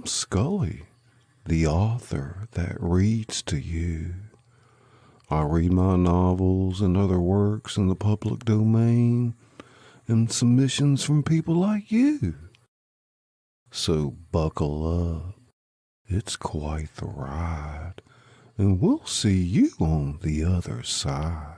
Scully, the author that reads to you. I read my novels and other works in the public domain and submissions from people like you. So buckle up. It's quite the ride, and we'll see you on the other side.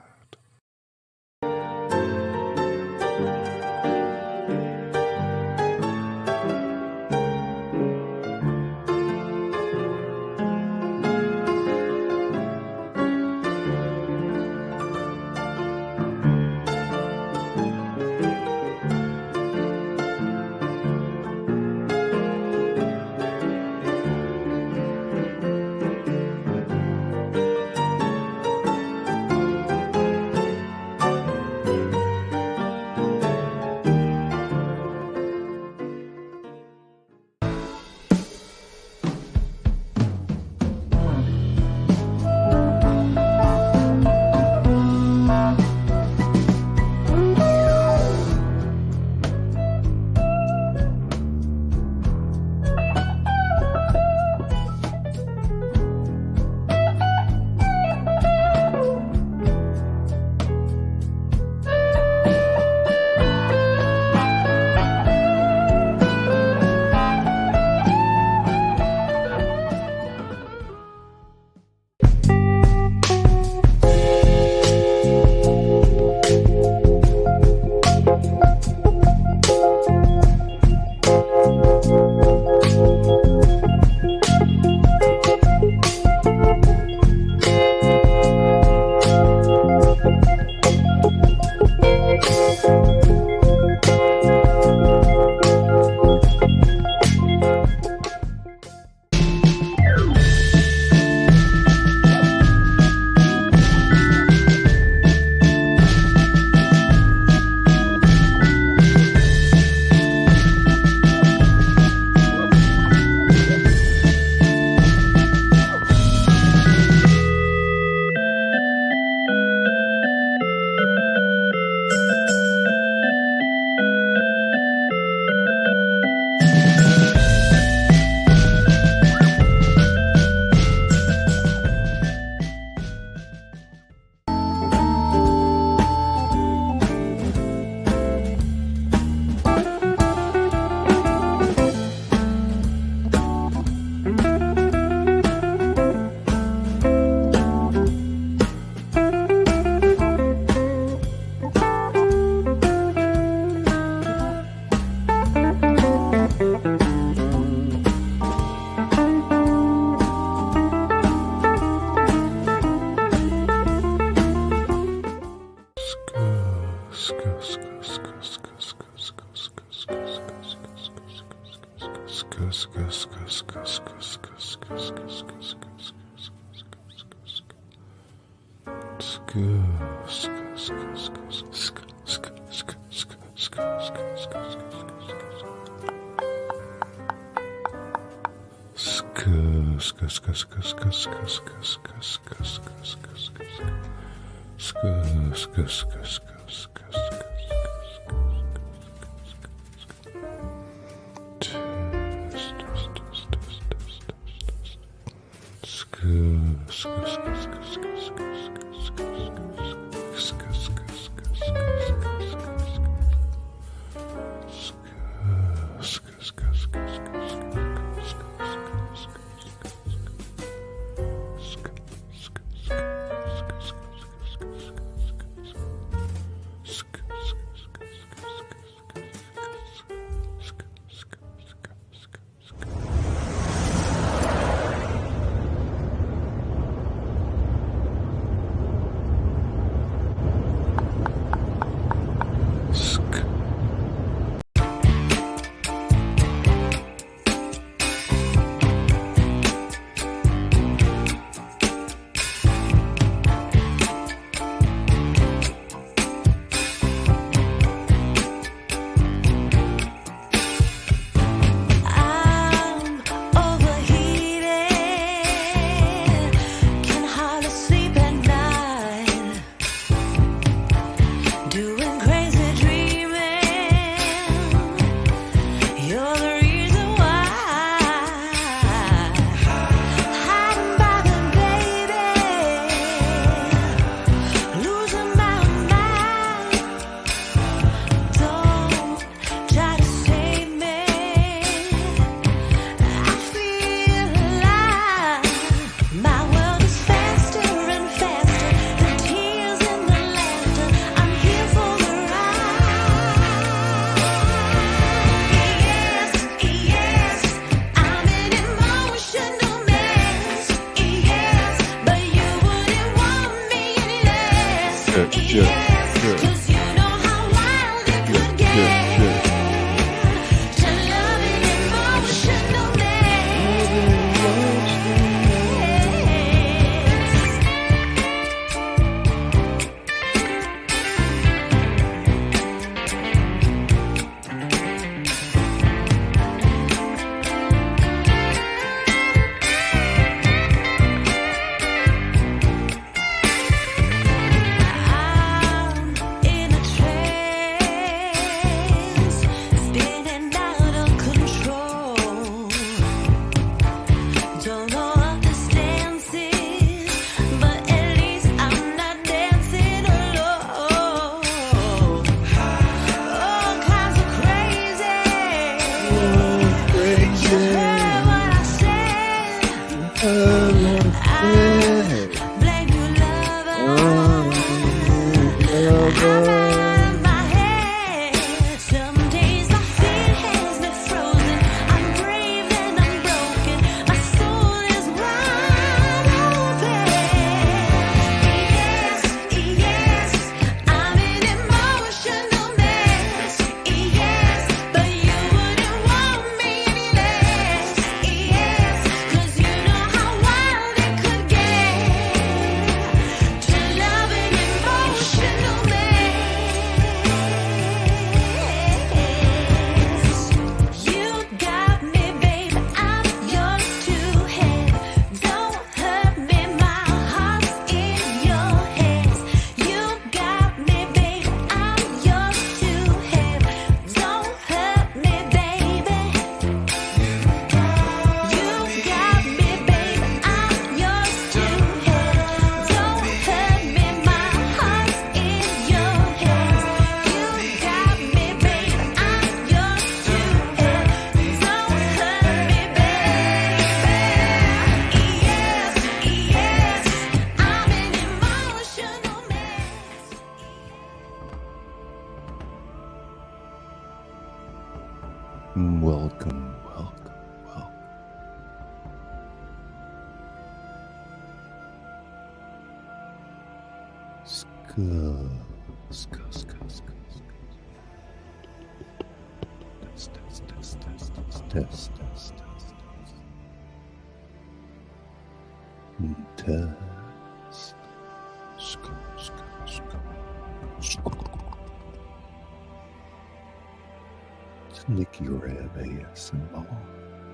It's Nikki Red ASMR.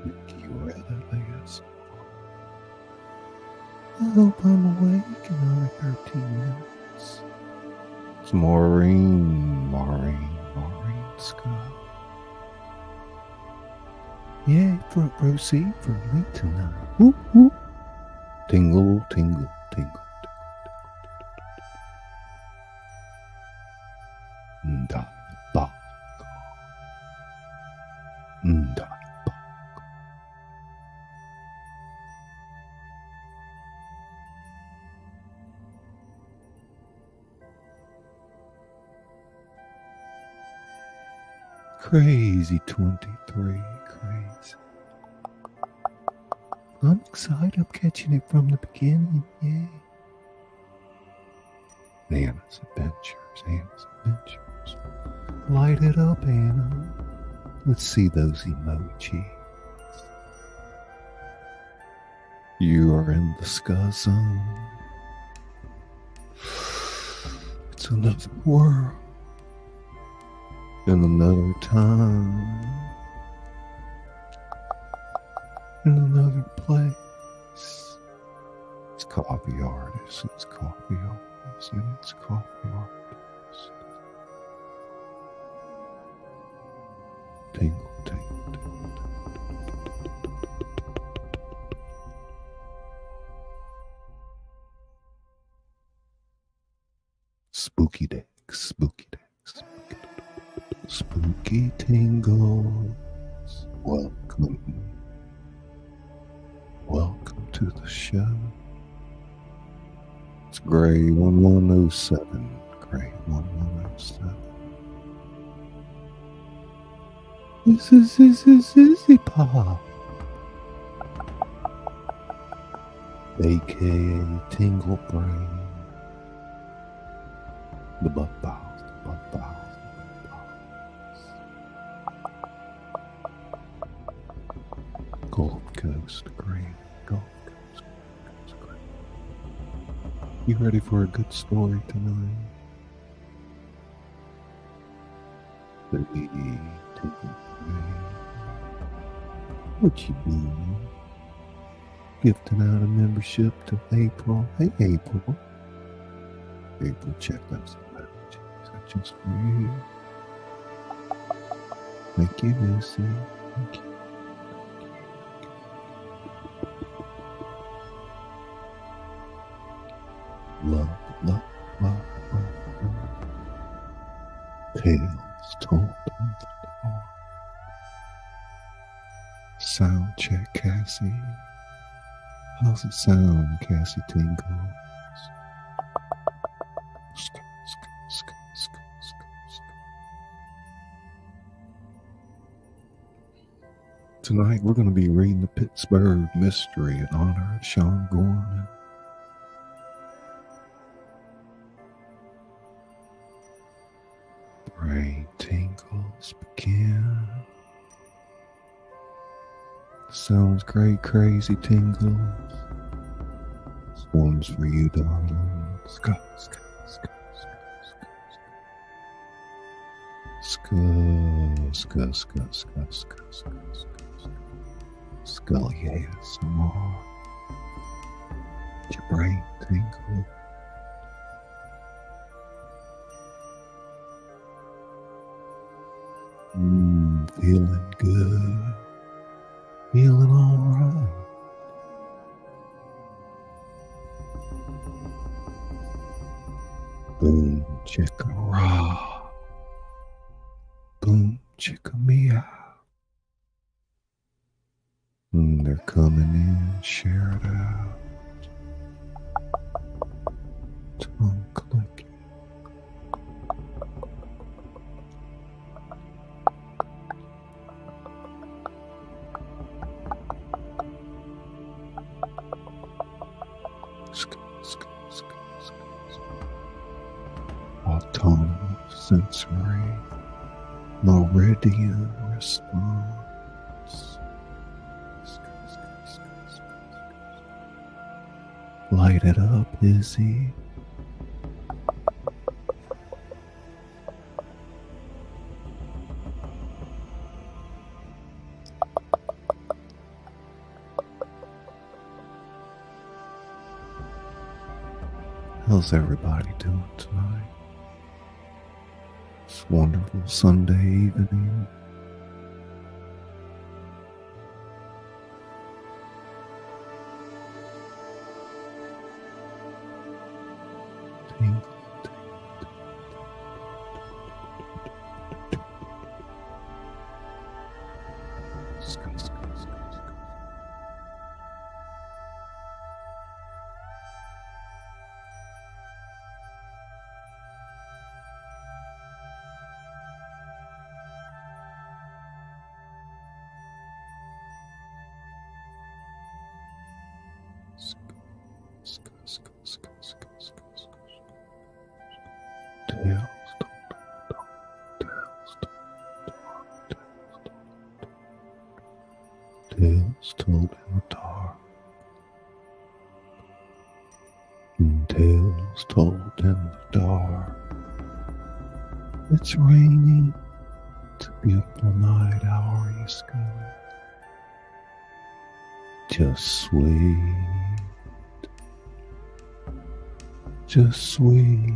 Nikki Red ASMR. I hope I'm awake in another 13 minutes. It's Maureen Scott. Yay, front row seat for me tonight. Whoop, whoop. Tingle, tingle, tingle, tingle. Da, ba, da, ba. Crazy 23, crazy. I'm excited. I'm catching it from the beginning. Yay. Anna's Adventures. Light it up, Anna. Let's see those emojis. You are in the ska zone. It's another world. In another time. In another place. It's coffee artists. It's coffee artists. And it's coffee artists. Tingle, tingle, tingle, tingle. Spooky decks, spooky decks, spooky tingles. Welcome to the show. It's Gray 1107. Gray 1107. This is Izzy Pop, aka Tingle Brain. The butt balls, the butt balls, the butt balls. Gold Coast Green, Gold Coast Green. You ready for a good story tonight? The Tingle Brain. What you mean? Gifting out a membership to April. Hey, April. April, check those emojis. That's just for you. Thank you, Lucy. Thank you. Love, love, love, love, love. Tales told in the dark. Sound check, Cassie. How's it sound, Cassie Tingles? Tonight we're going to be reading the Pittsburgh Mystery in honor of Sean Gorman. Brain tingles begin. Sounds great, crazy tingles. This one's for you, darling. Ska, ska, ska, ska, ska, ska, ska, ska, ska, ska, ska, ska. Scully ASMR. Get your brain tingle. Feeling good. Feeling alright. Boom, chicka rah. Boom, chicka meow. They're coming in, share it out. Tongue clicking. sensory meridian response. Light it up, Izzy. How's everybody doing tonight? This wonderful Sunday evening. Tingle, tales told in the dark, tales told in the dark. It's raining, it's a beautiful night, how are you, Scully? Just sweet, just sweet.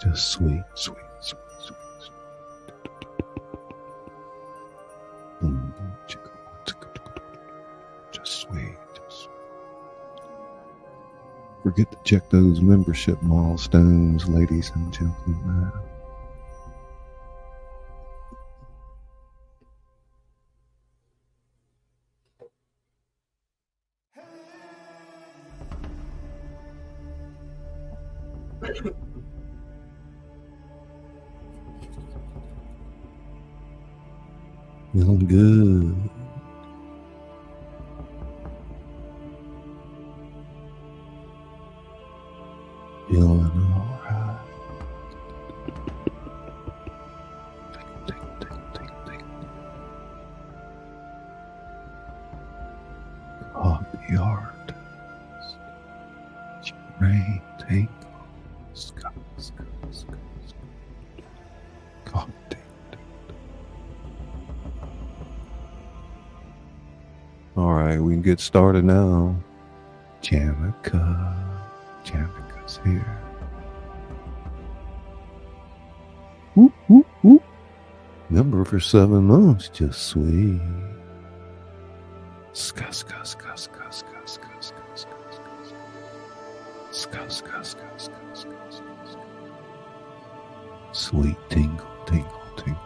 Just sweet, sweet, sweet, sweet, sweet. Just sweet, just sweet. Forget to check those membership milestones, ladies and gentlemen. Feeling good. Feeling alright. Copy art. Rain, tangle. Sky. God damn. Alright, we can get started now. Janica's here. Whoop, whoop, whoop. Member for 7 months, just sweet. Sweet tingle, tingle, tingle.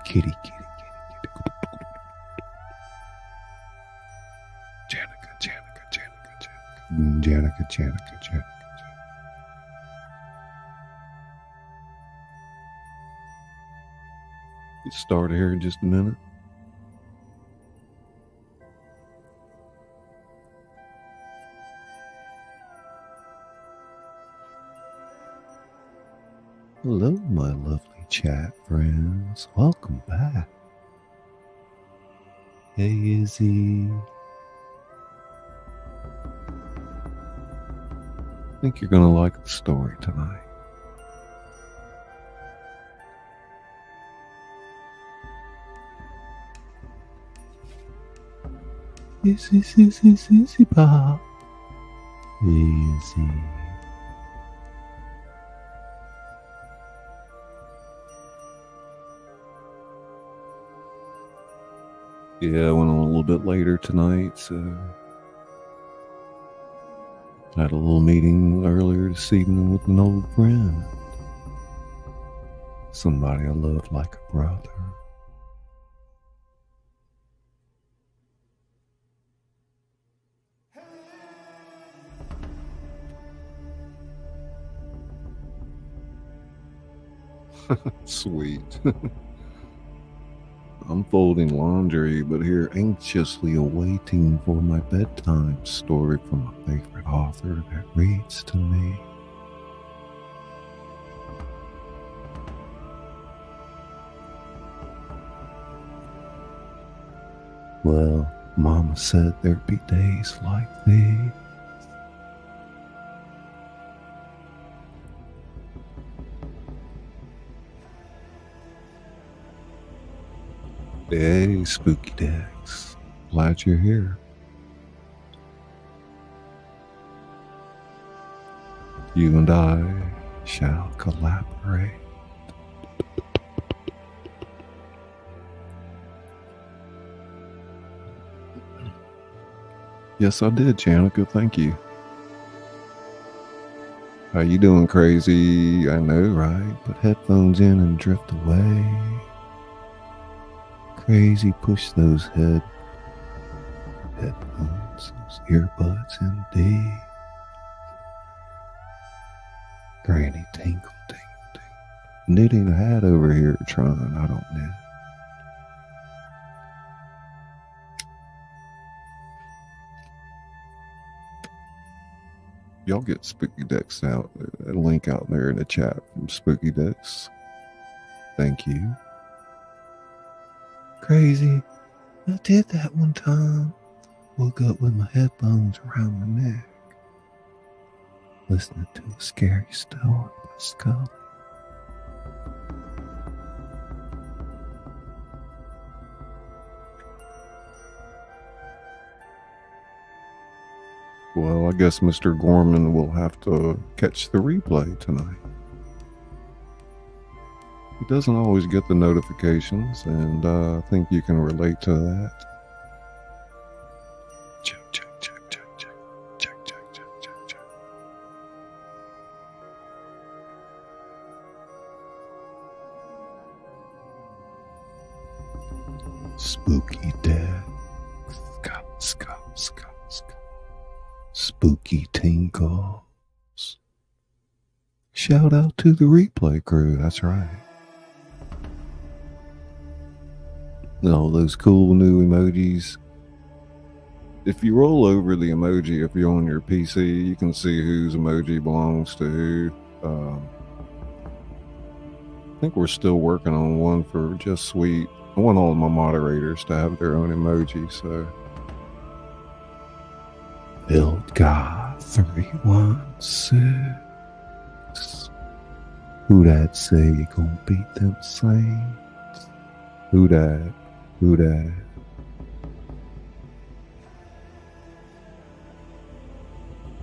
Kitty. Janica. Get started here in just a minute. Hello, my lovely chat friends. Welcome back. Hey, Izzy. I think you're going to like the story tonight. Izzy, Pop. Izzy. Yeah, I went on a little bit later tonight, so I had a little meeting earlier this evening with an old friend. Somebody I love like a brother. Sweet. I'm folding laundry, but here anxiously awaiting for my bedtime story from my favorite author that reads to me. Well, Mama said there'd be days like these. Hey, Spooky Dex. Glad you're here. You and I shall collaborate. Yes, I did, Janica. Thank you. How you doing, crazy? I know, right? Put headphones in and drift away. Crazy, push those headphones, those earbuds indeed. Granny tinkle, tinkle, tinkle. Knitting a hat over here trying, I don't knit. Y'all get Spooky Dex out, a link out there in the chat from Spooky Dex. Thank you. Crazy. I did that one time. Woke up with my headphones around my neck, listening to a scary story by Scully. Well, I guess Mr. Gorman will have to catch the replay tonight. He doesn't always get the notifications, and I think you can relate to that. Check, check, check, check, check, check, check, check, check, check. Spooky Dex. Scott, Scott, Scott, Scott. Spooky Tingles. Shout out to the replay crew, that's right. All those cool new emojis. If you roll over the emoji, if you're on your PC, you can see whose emoji belongs to who. I think we're still working on one for Just Sweet. I want all of my moderators to have their own emoji, so. Build God 316. Who that say you gonna beat them saints? Who that? Who that?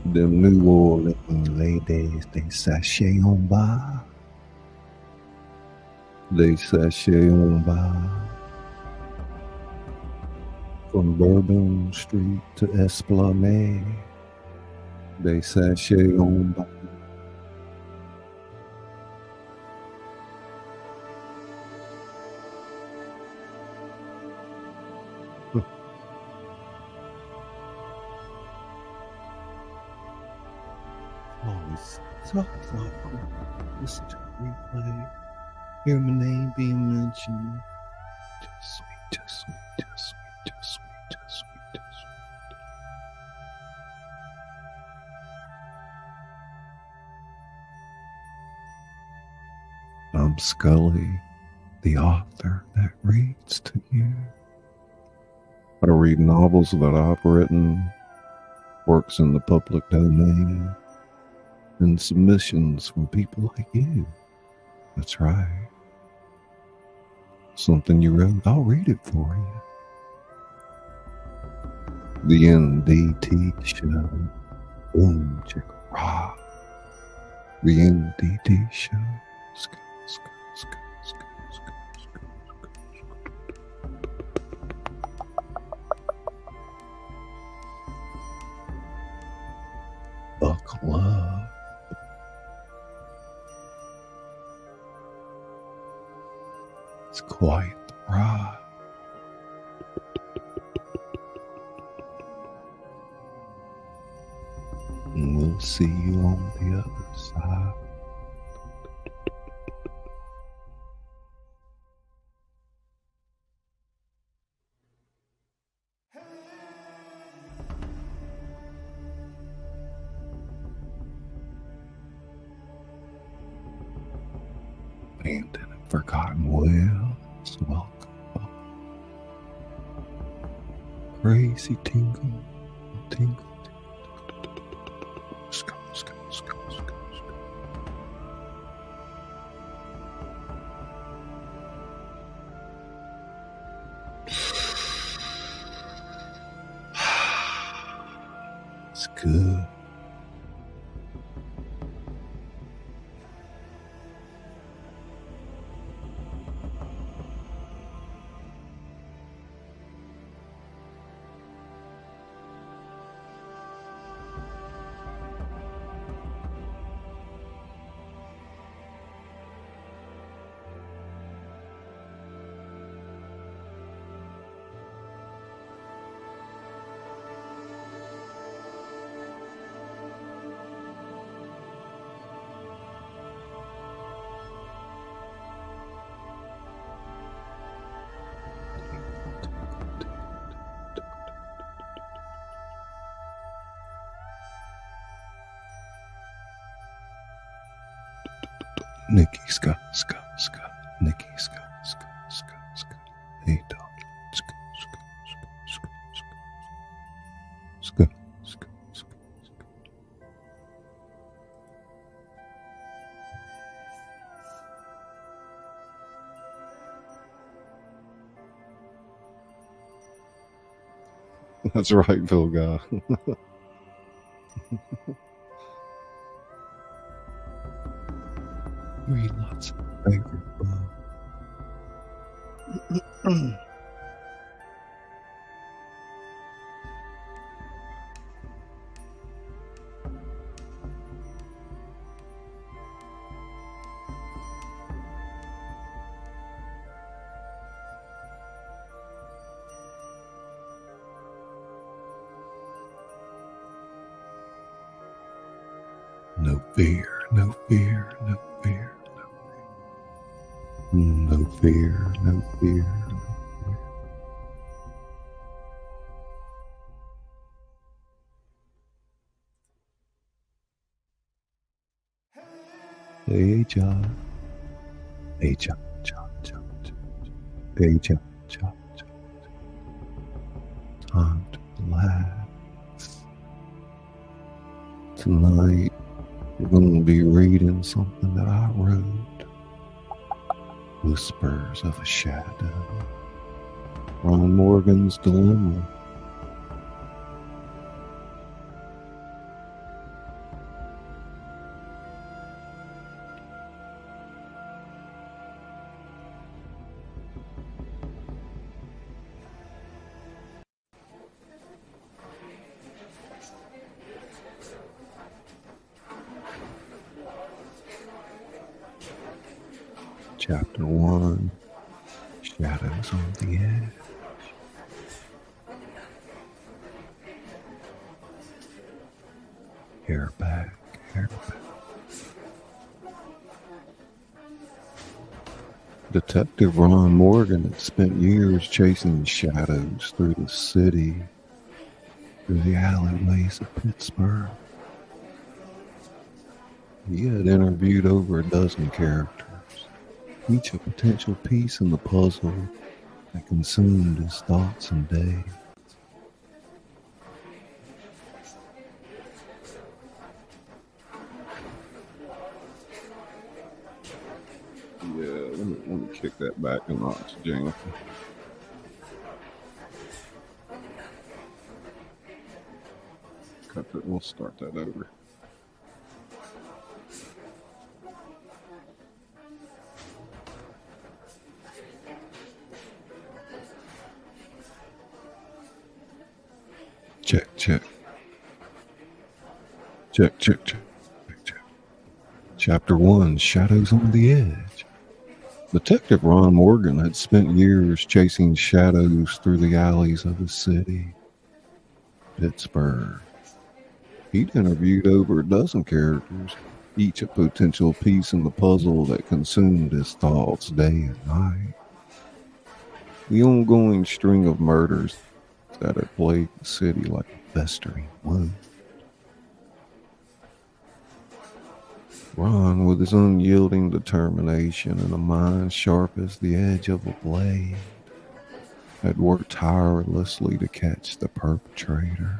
Them New Orleans ladies, they sashay on by. They sashay on by. From Bourbon Street to Esplanade, they sashay on by. Listen to the replay. Hear my name being mentioned. Just sweet, just sweet, just sweet, just sweet, just sweet, just sweet. I'm Scully, the author that reads to you. I read novels that I've written, works in the public domain, and submissions from people like you. That's right. Something you wrote, I'll read it for you. The NDT show. Boom, chicka, rah. The NDT show. Sk, sk, sk, sk, sk, sk, sk. Buckle up. It's quite the ride. And we'll see you on the other side. abandoned and forgotten wells. Welcome. Crazy tingle, tingle. Sky, sky, sky, sky, sky. It's good. Nikki, Scott, Scott, Scott, Nikki, Scott, Scott, Scott, Scott. Hey, dog. Scott, Scott, Scott, Scott, Scott, Scott, Scott, Scott. That's right, Phil Guy. Read lots of favorite book. No fear, no fear, no fear. No fear, no fear, no fear. Hey, John. Hey, John, John, John, John. Hey, John, John, John. Time to relax. Tonight, we're going to be reading something that I wrote. Whispers of a Shadow. Ron Morgan's Dilemma. Chapter 1, Shadows on the Edge. Hair back, hair back. Detective Ron Morgan had spent years chasing shadows through the city, through the alleyways of Pittsburgh. He had interviewed over a dozen characters, each a potential piece in the puzzle that consumed his thoughts and days. Yeah, let me kick that back a notch, Jane. Cut that, we'll start that over. Check, check. Check, check, check, check. Chapter 1, Shadows on the Edge. Detective Ron Morgan had spent years chasing shadows through the alleys of the city, Pittsburgh. He'd interviewed over a dozen characters, each a potential piece in the puzzle that consumed his thoughts day and night. The ongoing string of murders that had plagued the city like a festering wound. Ron, with his unyielding determination and a mind sharp as the edge of a blade, had worked tirelessly to catch the perpetrator.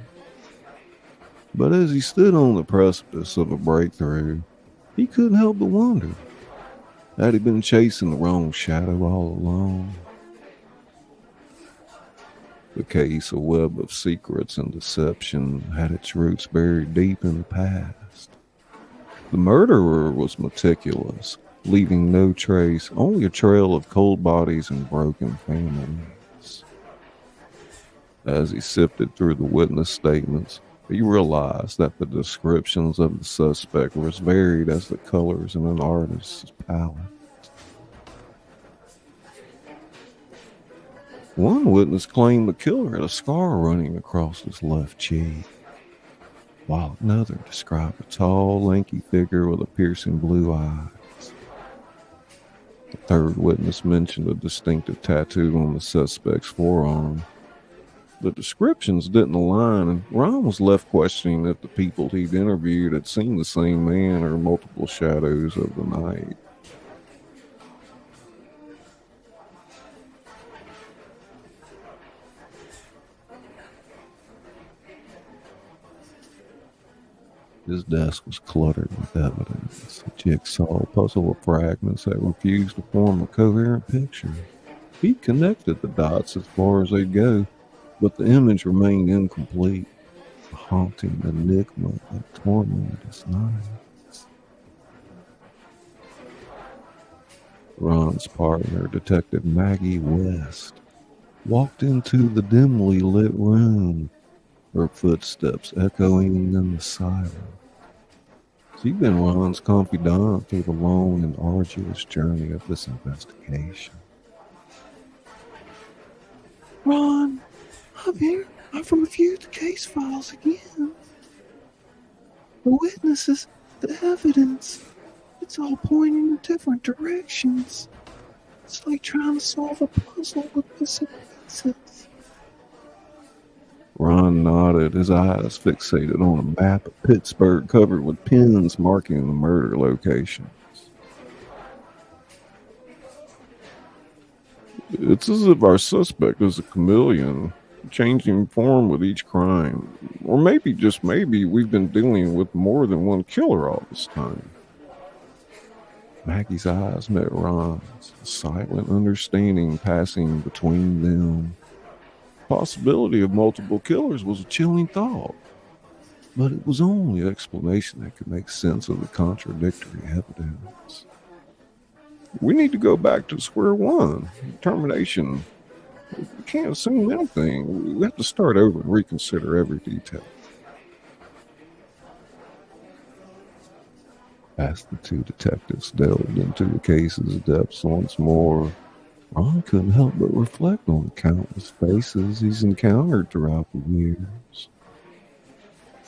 But as he stood on the precipice of a breakthrough, he couldn't help but wonder, had he been chasing the wrong shadow all along? The case, a web of secrets and deception, had its roots buried deep in the past. The murderer was meticulous, leaving no trace, only a trail of cold bodies and broken families. As he sifted through the witness statements, he realized that the descriptions of the suspect were as varied as the colors in an artist's palette. One witness claimed the killer had a scar running across his left cheek, while another described a tall, lanky figure with a piercing blue eyes. The third witness mentioned a distinctive tattoo on the suspect's forearm. The descriptions didn't align, and Ron was left questioning if the people he'd interviewed had seen the same man or multiple shadows of the night. His desk was cluttered with evidence, a jigsaw puzzle of fragments that refused to form a coherent picture. He connected the dots as far as they'd go, but the image remained incomplete, a haunting enigma that tormented his nights. Ron's partner, Detective Maggie West, walked into the dimly lit room, her footsteps echoing in the silence. She'd been Ron's confidant through the long and arduous journey of this investigation. Ron, I'm here. I've reviewed the case files again. The witnesses, the evidence, it's all pointing in different directions. It's like trying to solve a puzzle with missing pieces. Ron nodded, his eyes fixated on a map of Pittsburgh covered with pins marking the murder locations. It's as if our suspect is a chameleon, changing form with each crime. Or maybe, just maybe, we've been dealing with more than one killer all this time. Maggie's eyes met Ron's, a silent understanding passing between them. The possibility of multiple killers was a chilling thought, but it was only an explanation that could make sense of the contradictory evidence. We need to go back to square one. Determination. We can't assume anything. We have to start over and reconsider every detail. As the two detectives delved into the case's depths once more, Ron couldn't help but reflect on the countless faces he's encountered throughout the years.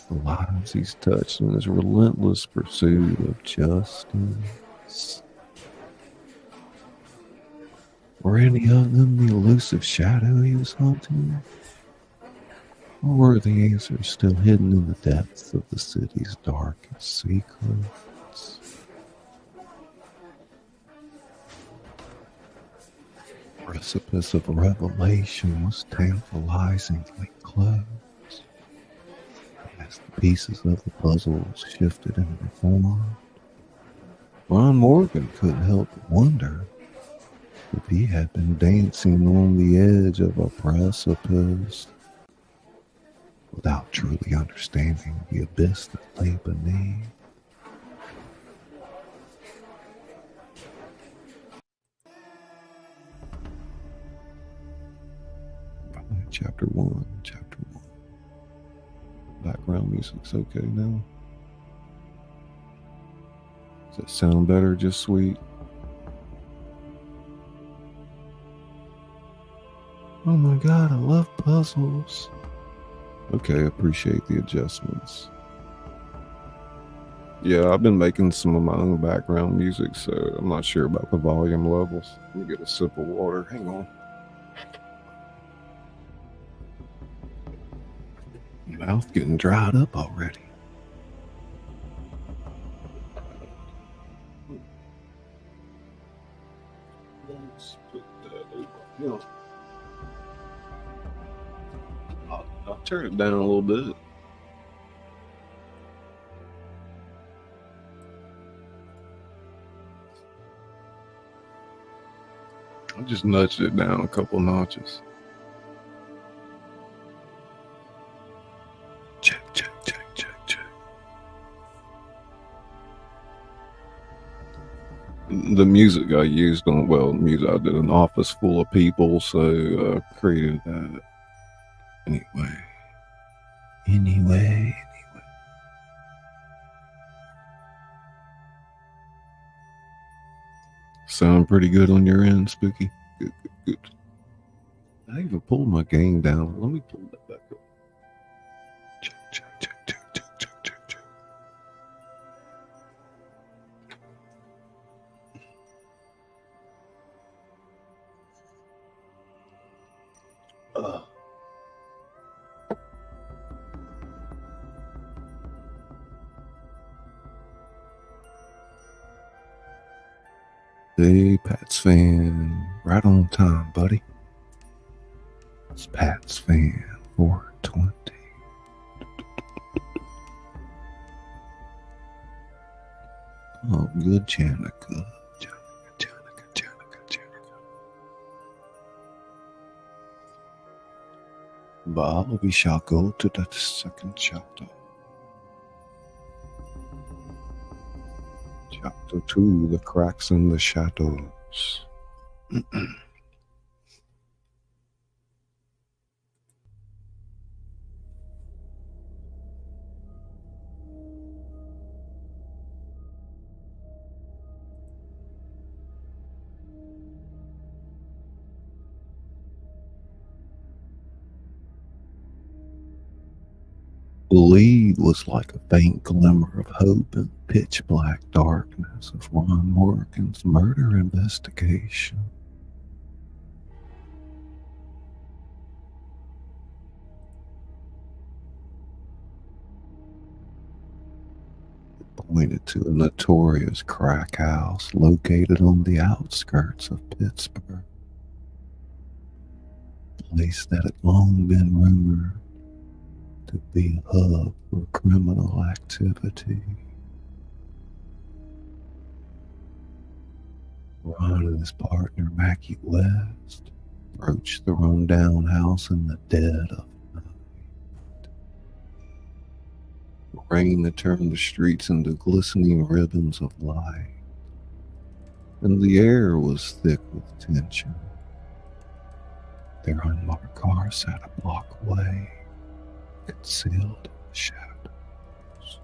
The lives he's touched in his relentless pursuit of justice. Were any of them the elusive shadow he was hunting? Or were the answers still hidden in the depths of the city's darkest secrets? The precipice of revelation was tantalizingly close. As the pieces of the puzzle shifted and reformed, Ron Morgan couldn't help but wonder if he had been dancing on the edge of a precipice without truly understanding the abyss that lay beneath. Chapter 1. Background music's okay now. Does that sound better, just sweet? Oh my god, I love puzzles. Okay, appreciate the adjustments. Yeah, I've been making some of my own background music, so I'm not sure about the volume levels. Let me get a sip of water. Hang on. Mouth getting dried up already. Let's put that over here. I'll turn it down a little bit. I just nudged it down a couple notches. Check, check, check, check, check. The music I used on, music, I did an office full of people, so I created that. Anyway. Sound pretty good on your end, Spooky? Good. I even pulled my gain down. Let me pull that back up. Check. Hey, Pats fan, right on time, buddy. It's Pats fan 420. Oh, good, Janica. Bob, we shall go to the second chapter. Chapter 2, The Cracks in the Shadows. The lead was like a faint glimmer of hope in the pitch black darkness of Ron Morgan's murder investigation. It pointed to a notorious crack house located on the outskirts of Pittsburgh, a place that had long been rumored to be a hub for criminal activity. Ron and his partner Mackie West approached the rundown house in the dead of night. The rain had turned the streets into glistening ribbons of light, and the air was thick with tension. Their unmarked car sat a block away, concealed in the shadows.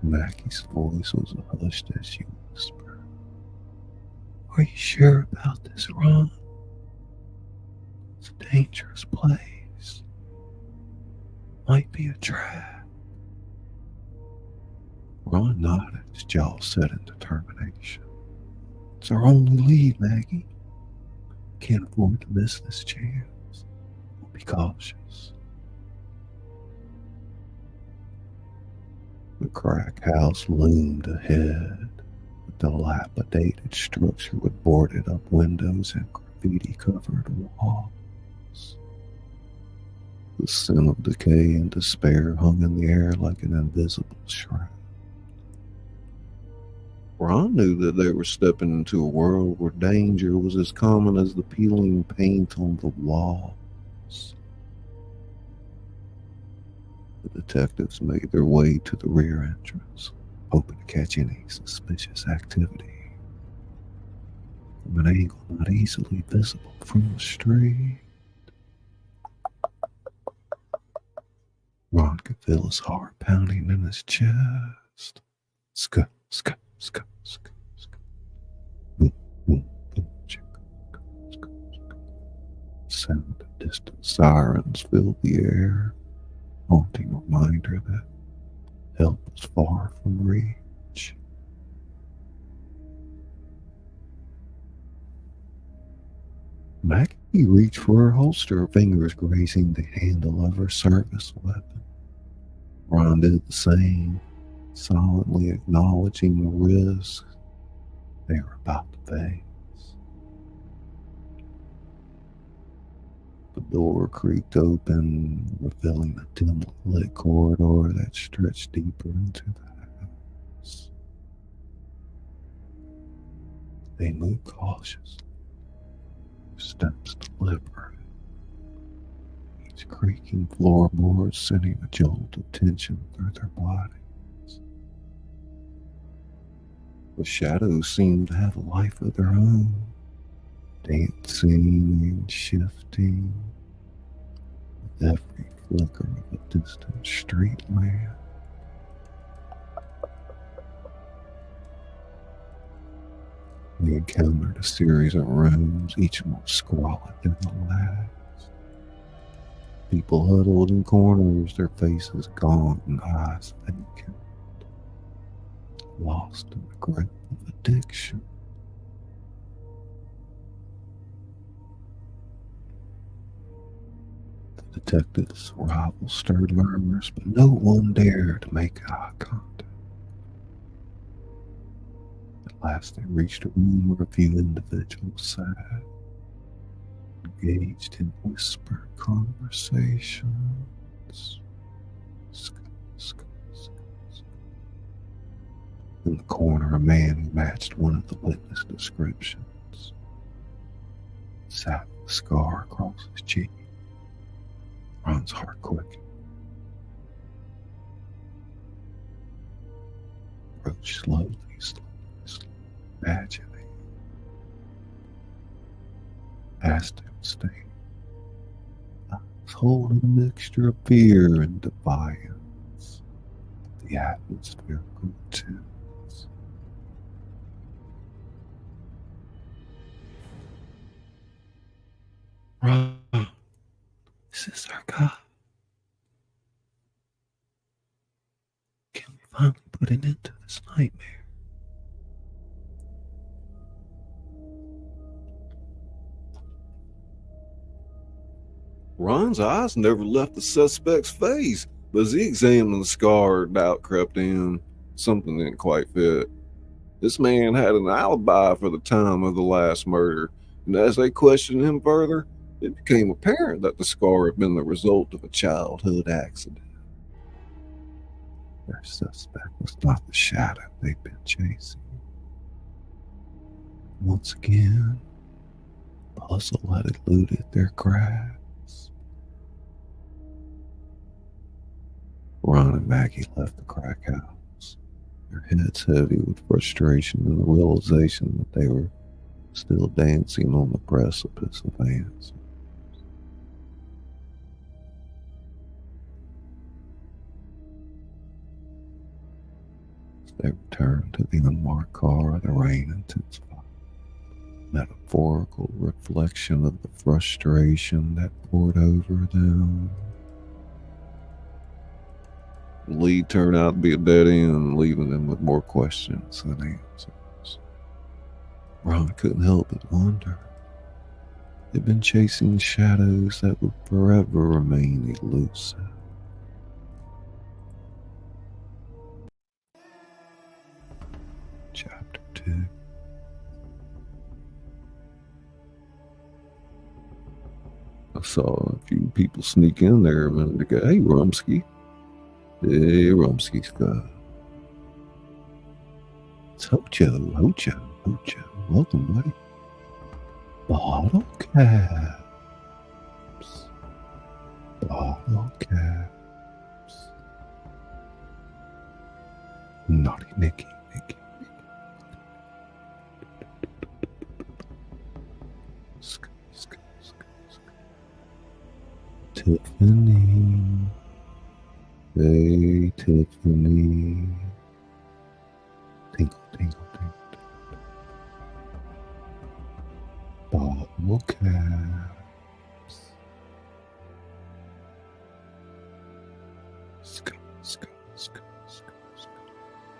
Mackie's voice was hushed as she whispered, "Are you sure about this, Ron? It's a dangerous place. Might be a trap." Ron nodded, his jaw set in determination. "It's our only lead, Maggie. Can't afford to miss this chance. We'll be cautious." The crack house loomed ahead, a dilapidated structure with boarded up windows and graffiti covered walls. The scent of decay and despair hung in the air like an invisible shroud. Ron knew that they were stepping into a world where danger was as common as the peeling paint on the walls. The detectives made their way to the rear entrance, hoping to catch any suspicious activity from an angle not easily visible from the street. Ron could feel his heart pounding in his chest. Scut, scut, scut, scut, scut. Boom, boom, boom, chick, scut, scut. Sound of distant sirens filled the air, haunting reminder that help was far from reach. Maggie reached for her holster, her fingers grazing the handle of her service weapon. Ron did the same, silently acknowledging the risk they were about to face. The door creaked open, revealing a dimly lit corridor that stretched deeper into the house. They moved cautiously, steps deliberate, each creaking floorboard sending a jolt of tension through their bodies. The shadows seemed to have a life of their own, dancing and shifting with every flicker of a distant street lamp. We encountered a series of rooms, each more squalid than the last. People huddled in corners, their faces gaunt and eyes vacant, lost in the grip of addiction. The detective's arrival stirred murmurs, but no one dared to make eye contact. At last they reached a room where a few individuals sat, engaged in whispered conversations. In the corner, a man who matched one of the witness descriptions sat with a scar across his cheek. Ron's heart quickened. Approached slowly, agitated. Asked him to stay. I was holding a mixture of fear and defiance. The atmosphere grew tense. Ron, is this our guy? Can we finally put an end to this nightmare? Ron's eyes never left the suspect's face, but as he examined the scar, doubt crept in. Something didn't quite fit. This man had an alibi for the time of the last murder, and as they questioned him further, it became apparent that the scar had been the result of a childhood accident. Their suspect was not the shadow they'd been chasing. Once again, puzzle had eluded their grasp. Ron and Maggie left the crack house, their heads heavy with frustration and the realization that they were still dancing on the precipice of answers. As they returned to the unmarked car, the rain intensified, a metaphorical reflection of the frustration that poured over them. The lead turned out to be a dead end, leaving them with more questions than answers. Ron couldn't help but wonder. They'd been chasing shadows that would forever remain elusive. Chapter 2. I saw a few people sneak in there a minute ago. Hey, Rumsky. Hey, Rumsky Scott. It's Hojo. Welcome, buddy. Bottle caps. Naughty Nicky. Tiffany. Hey, Tiffany. Tinkle. Bottle caps.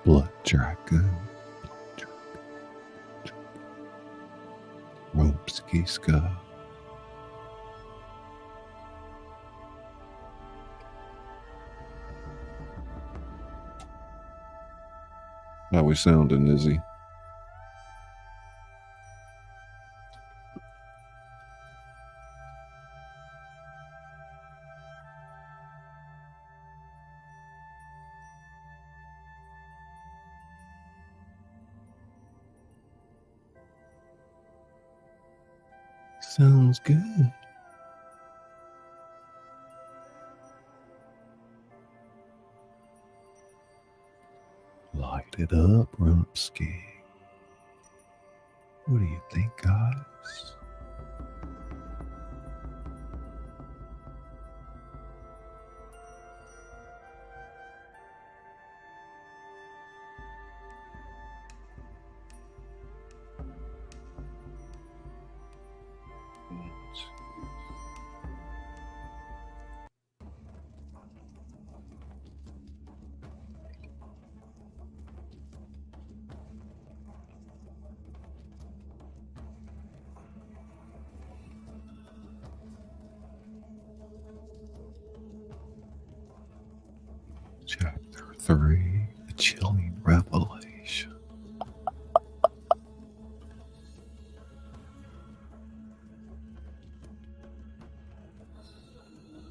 Blood dragon. Rumsky Scott. How we sounding, Izzy? Sounds good. Light it up, Rumpsky. What do you think, guys? Chapter 3, A Chilling Revelation.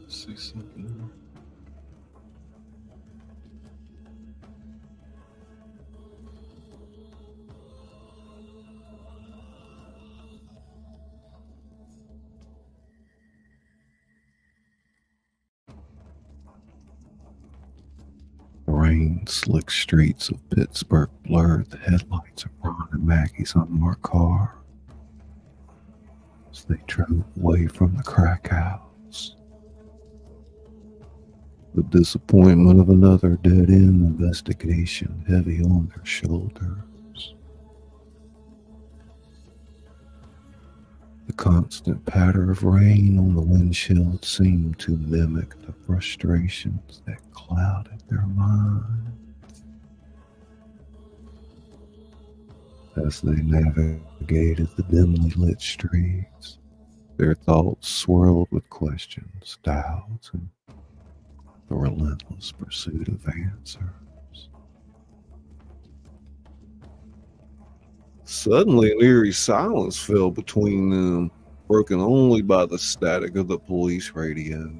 Say something. The rain slick streets of Pittsburgh blurred the headlights of Ron and Maggie's unmarked car as they drove away from the crack house. The disappointment of another dead-end investigation heavy on their shoulders. The constant patter of rain on the windshield seemed to mimic the frustrations that clouded their minds. As they navigated the dimly lit streets, their thoughts swirled with questions, doubts, and the relentless pursuit of answers. Suddenly, an eerie silence fell between them, broken only by the static of the police radio.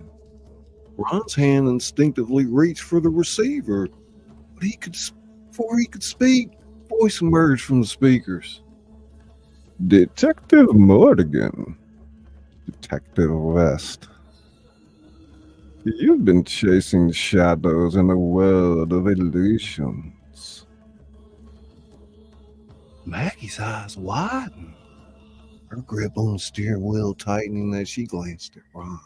Ron's hand instinctively reached for the receiver, but before he could speak, a voice emerged from the speakers. Detective Morgan. Detective West. You've been chasing shadows in a world of illusions. Maggie's eyes widened, her grip on the steering wheel tightening as she glanced at Ron,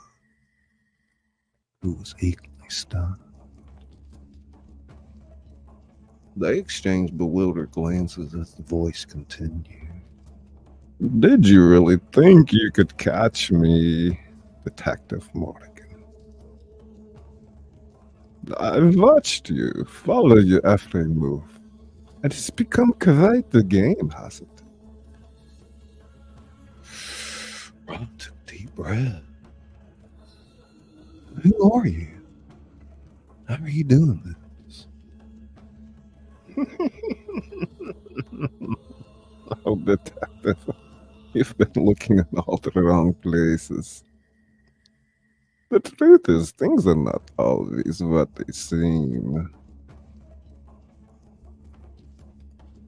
who was equally stunned. They exchanged bewildered glances as the voice continued. Did you really think you could catch me, Detective Morgan? I've watched you, follow your every move. And it's become quite the game, hasn't it? Ron took a deep breath. Who are you? How are you doing this? Oh, Detective, you've been looking in all the wrong places. The truth is, things are not always what they seem.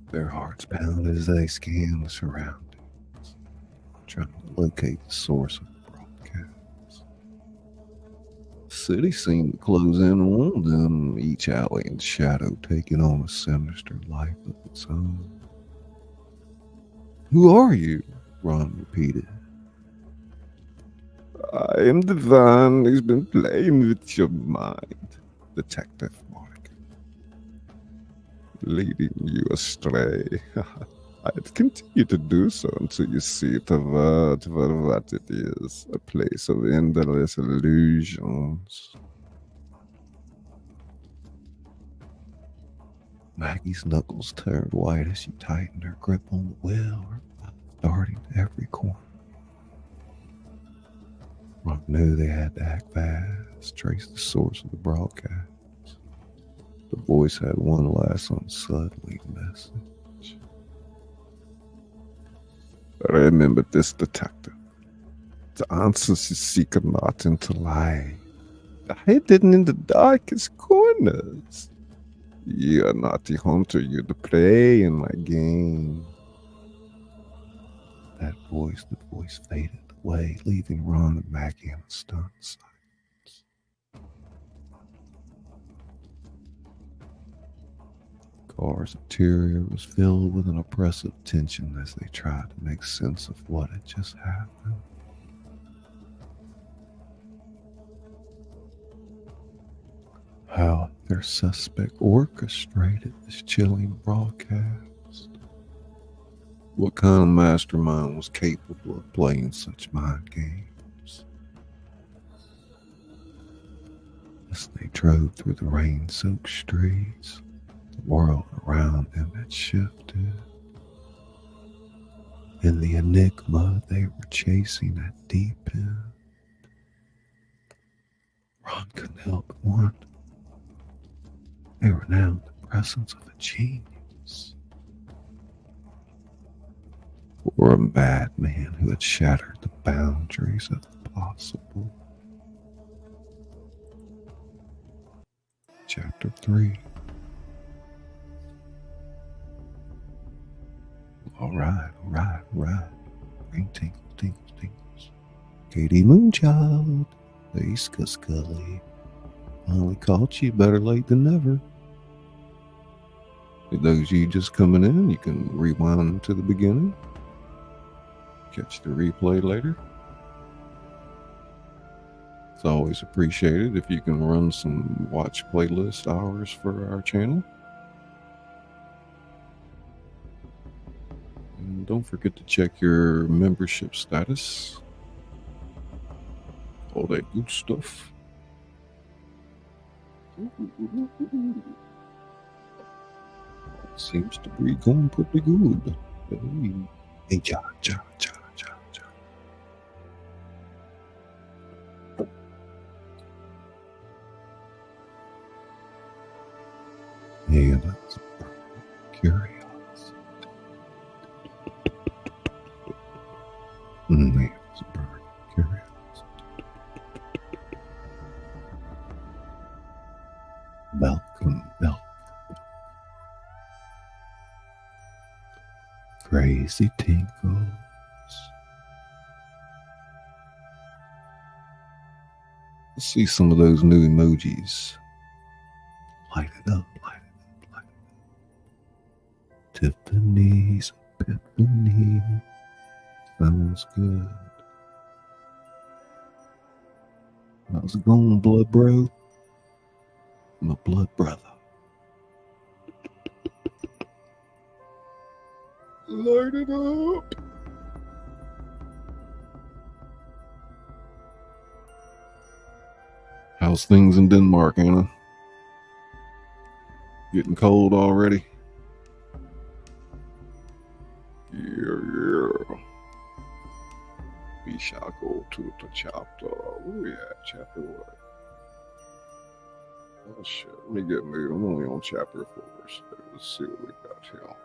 Their hearts pounded as they scanned the surroundings, trying to locate the source of the broadcast. The city seemed to close in on them, each alley and shadow taking on a sinister life of its own. Who are you? Ron repeated. I am the one who's been playing with your mind, Detective Morgan. Leading you astray. I'd continue to do so until you see the world for what it is, a place of endless illusions. Maggie's knuckles turned white as she tightened her grip on the wheel, her eyes darting to every corner. Ron knew they had to act fast, trace the source of the broadcast. The voice had one last unsettling message. Remember this, detective. The answers you seek are not into lie. They're hidden in the darkest corners. You are not the hunter, you're the prey in my game. The voice faded away, leaving Ron and Maggie in a stunned silence. The car's interior was filled with an oppressive tension as they tried to make sense of what had just happened. How had their suspect orchestrated this chilling broadcast? What kind of mastermind was capable of playing such mind games? As they drove through the rain-soaked streets, the world around them had shifted, and the enigma they were chasing had deepened. Ron couldn't help but wonder. They were now in the presence of a genius, or a madman who had shattered the boundaries of the possible. Chapter 3. All right. Ring tinkles, tinkles, tinkles. Katie Moonchild. Hey, Scully. Finally caught you, better late than never. For those of you just coming in, you can rewind to the beginning. Catch the replay later. It's always appreciated if you can run some watch playlist hours for our channel. And don't forget to check your membership status. All that good stuff. Seems to be going pretty good. Hey, cha. Yeah, that's curiosity. Yeah, it's curiosity. Welcome. Crazy tinkles. Let's see some of those new emojis. Light it up. Tiffany's Epiphany. Sounds good. How's it going, blood bro? My blood brother. Light it up. How's things in Denmark, Anna? Getting cold already? Yeah. We shall go to the chapter. Where we at? Chapter what? Oh shit, let me get moved. I'm only on chapter 4, so let's see what we got here.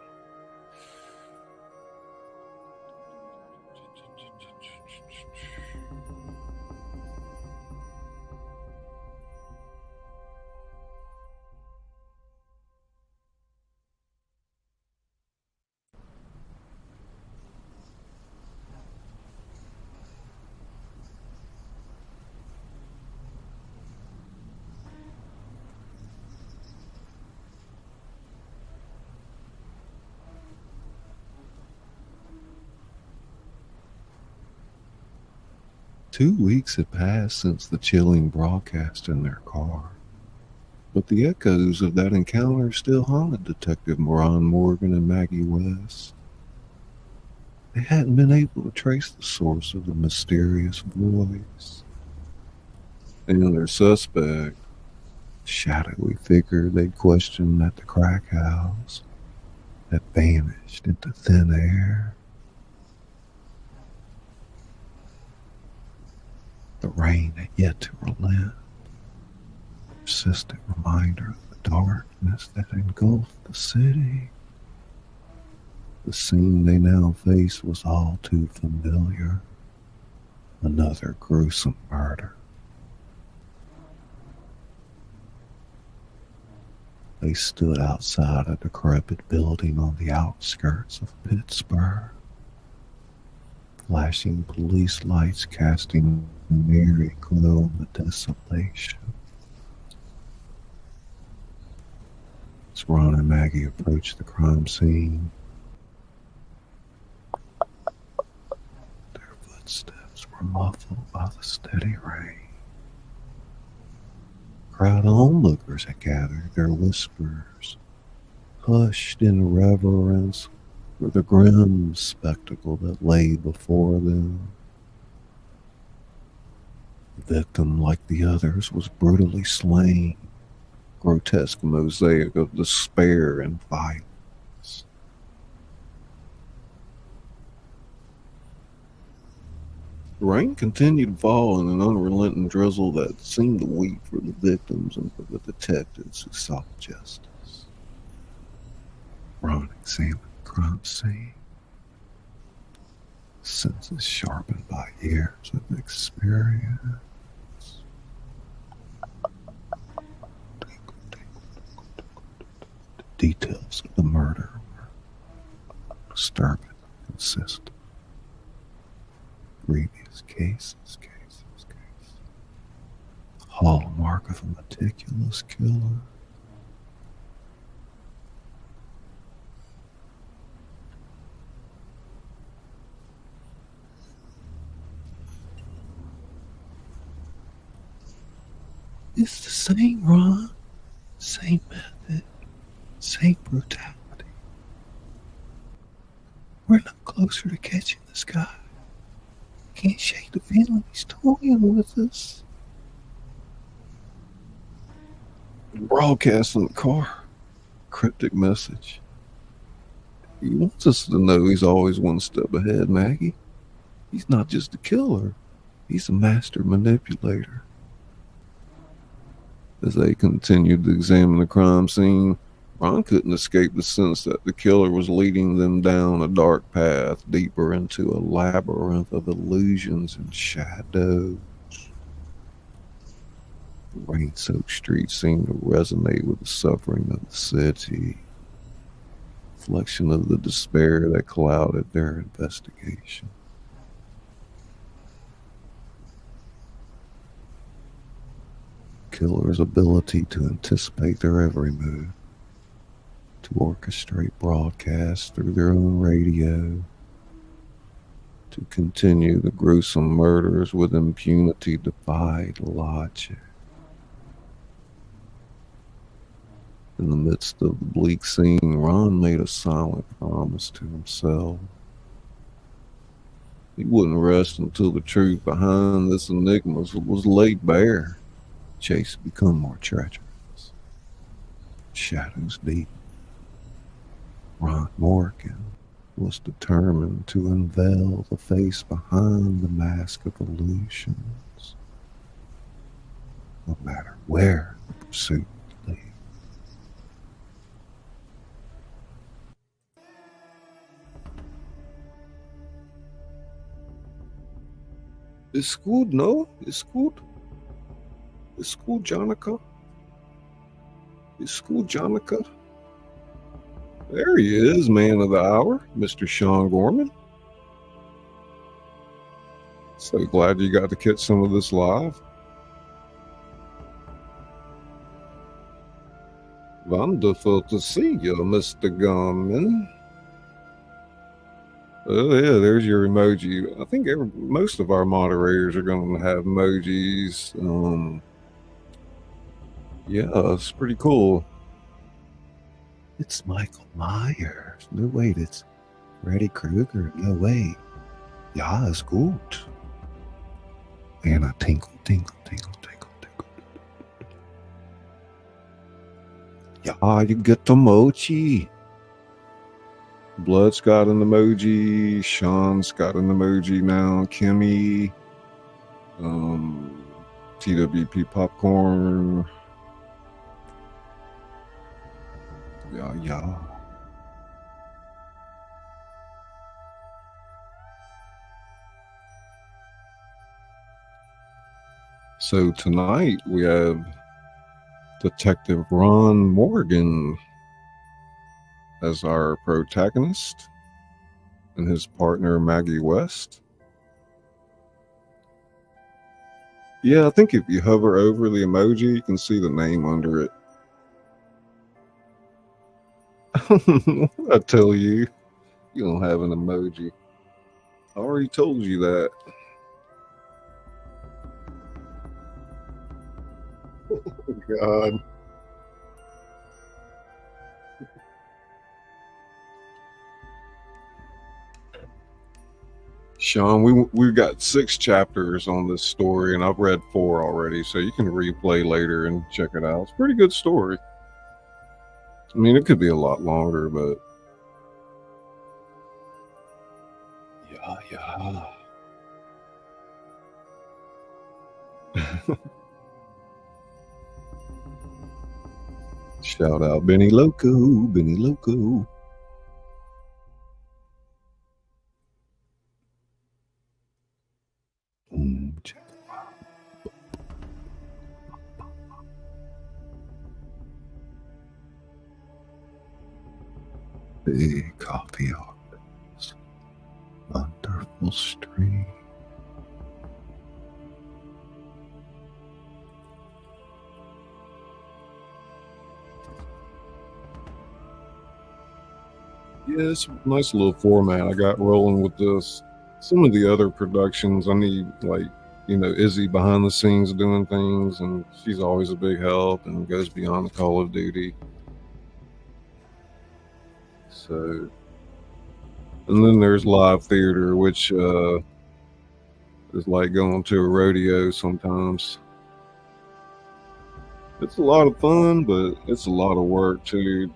Two weeks had passed since the chilling broadcast in their car, but the echoes of that encounter still haunted Detective Ron Morgan and Maggie West. They hadn't been able to trace the source of the mysterious voice. And their suspect, the shadowy figure they'd questioned at the crack house, had vanished into thin air. The rain had yet to relent, a persistent reminder of the darkness that engulfed the city. The scene they now faced was all too familiar. Another gruesome murder. They stood outside a decrepit building on the outskirts of Pittsburgh. Flashing police lights casting an eerie glow on the desolation. As Ron and Maggie approached the crime scene, their footsteps were muffled by the steady rain. A crowd of onlookers had gathered, their whispers hushed in reverence for the grim spectacle that lay before them. The victim, like the others, was brutally slain, grotesque mosaic of despair and violence. The rain continued to fall in an unrelenting drizzle that seemed to weep for the victims and for the detectives who sought justice. Ron examined the crime scene, senses sharpened by years of experience. The details of the murder were disturbing and consistent. Previous cases. Hallmark of a meticulous killer. It's the same, Ron. Same method. Same brutality. We're no closer to catching this guy. Can't shake the feeling he's toying with us. Broadcast in the car. Cryptic message. He wants us to know he's always one step ahead, Maggie. He's not just a killer. He's a master manipulator. As they continued to examine the crime scene, Ron couldn't escape the sense that the killer was leading them down a dark path, deeper into a labyrinth of illusions and shadows. The rain-soaked streets seemed to resonate with the suffering of the city, a reflection of the despair that clouded their investigation. The killer's ability to anticipate their every move, to orchestrate broadcasts through their own radio, to continue the gruesome murders with impunity defied logic. In the midst of the bleak scene, Ron made a silent promise to himself. He wouldn't rest until the truth behind this enigma was laid bare. The chase had become more treacherous. Shadows deep. Ron Morgan was determined to unveil the face behind the mask of illusions, no matter where the pursuit leads. Ist gut, no? Ist gut? Ist gut, Jonica? Ist gut, Jonica? There he is, man of the hour, Mr. Sean Gorman. So glad you got to catch some of this live. Wonderful to see you, Mr. Gorman. Oh yeah, there's your emoji. I think most of our moderators are going to have emojis. Yeah, it's pretty cool. It's Michael Myers. No, wait, it's Freddy Krueger. No, wait. Ja, ist gut. And I tinkle, tinkle, tinkle, tinkle, tinkle. Yeah, you get the emoji. Blood's got an emoji. Sean's got an emoji now. Kimmy. TWP Popcorn. Yeah. So tonight we have Detective Ron Morgan as our protagonist and his partner Maggie West. Yeah, I think if you hover over the emoji, you can see the name under it. I tell you, you don't have an emoji. I already told you that. Oh, God. Sean, we've got 6 chapters on this story, and I've read 4 already, so you can replay later and check it out. It's a pretty good story. I mean, it could be a lot longer, but yeah. Shout out Benny Loco, Benny Loco. Big coffee organs, wonderful stream. Yeah, it's a nice little format I got rolling with this. Some of the other productions, I need, like, Izzy behind the scenes doing things, and she's always a big help and goes beyond the Call of Duty. So, and then there's live theater, which is like going to a rodeo sometimes. It's a lot of fun, but it's a lot of work too.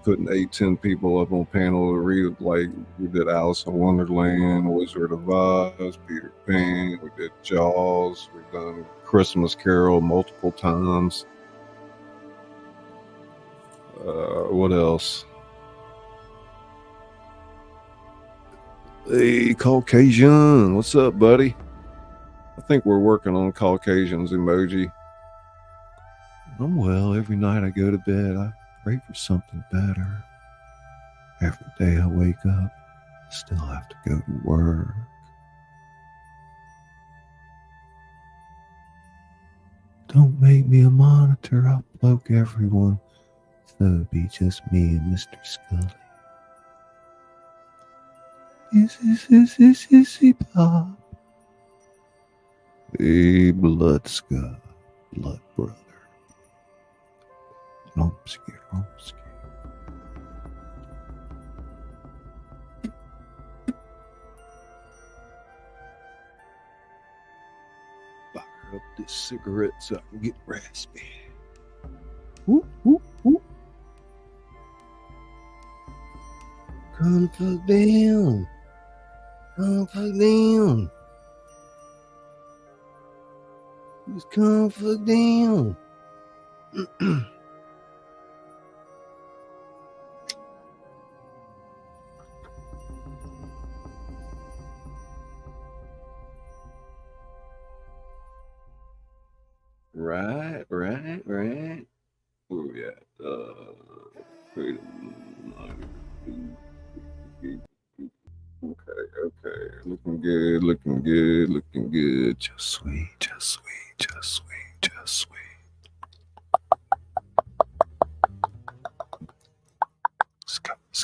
Putting 8-10 people up on panel to read, like we did Alice in Wonderland, Wizard of Oz, Peter Pan, we did Jaws, we've done Christmas Carol multiple times. What else? Hey, Caucasian, what's up, buddy? I think we're working on Caucasian's emoji. I'm well. Every night I go to bed, I pray for something better. Every day I wake up, I still have to go to work. Don't make me a monitor. I'll bloke everyone. So it'll be just me and Mr. Scully. Is pop. Hey, blood Scott, blood brother. Rumsky. Fire up this cigarette so I can get raspy. Whoop, whoop, whoop. Come fuck down. Come fuck down. Just come fuck down. Right. Oh yeah. Wait a minute. Okay. Looking good. Just sweet. Let's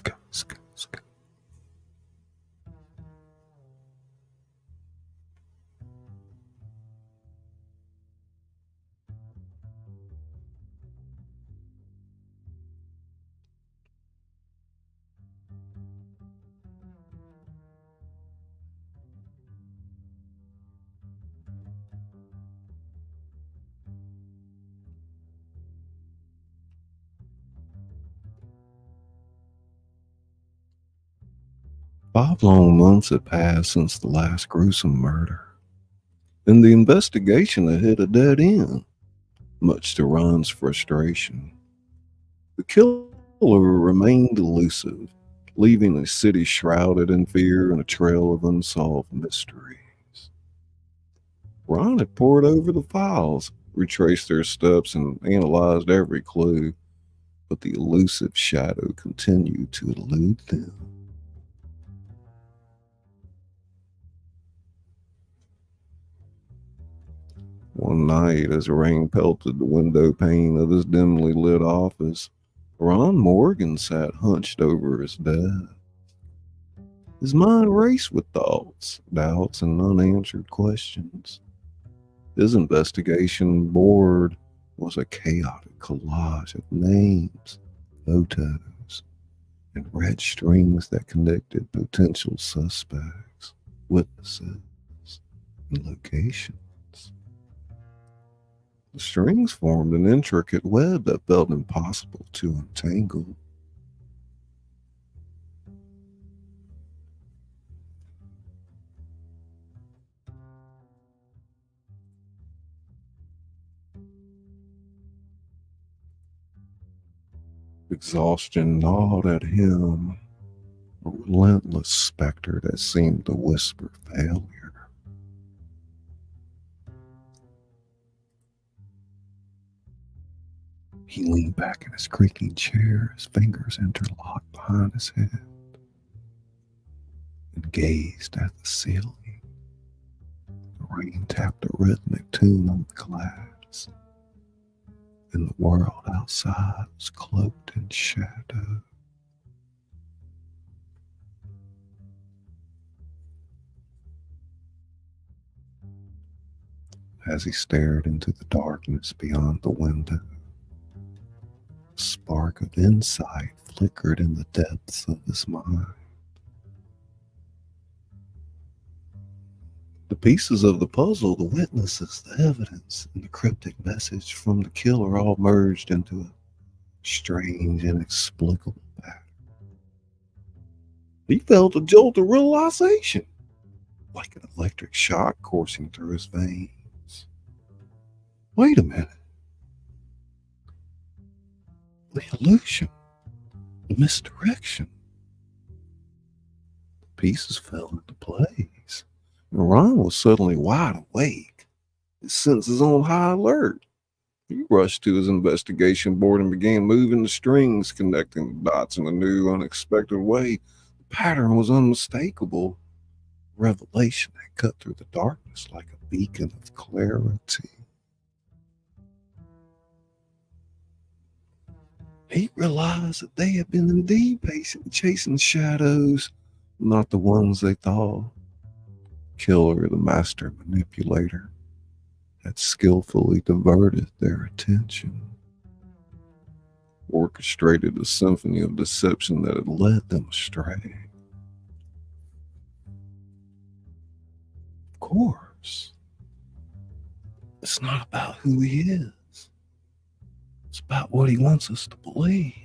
go. Five long months had passed since the last gruesome murder, and the investigation had hit a dead end, much to Ron's frustration. The killer Killer remained elusive, leaving a city shrouded in fear and a trail of unsolved mysteries. Ron had pored over the files, retraced their steps, and analyzed every clue, but the elusive shadow continued to elude them. One night, as rain pelted the window pane of his dimly lit office, Ron Morgan sat hunched over his desk. His mind raced with thoughts, doubts, and unanswered questions. His investigation board was a chaotic collage of names, photos, and red strings that connected potential suspects, witnesses, and locations. The strings formed an intricate web that felt impossible to untangle. Exhaustion gnawed at him, a relentless specter that seemed to whisper failure. He leaned back in his creaking chair, his fingers interlocked behind his head, and gazed at the ceiling. The rain tapped a rhythmic tune on the glass, and the world outside was cloaked in shadow. As he stared into the darkness beyond the window, a spark of insight flickered in the depths of his mind. The pieces of the puzzle, the witnesses, the evidence, and the cryptic message from the killer all merged into a strange, inexplicable pattern. He felt a jolt of realization, like an electric shock coursing through his veins. Wait a minute. The illusion, the misdirection. The pieces fell into place. And Ron was suddenly wide awake, his senses on high alert. He rushed to his investigation board and began moving the strings, connecting the dots in a new, unexpected way. The pattern was unmistakable. Revelation had cut through the darkness like a beacon of clarity. He realized that they had been indeed chasing shadows, not the ones they thought. Killer, the master manipulator, had skillfully diverted their attention, orchestrated a symphony of deception that had led them astray. Of course, it's not about who he is. It's about what he wants us to believe.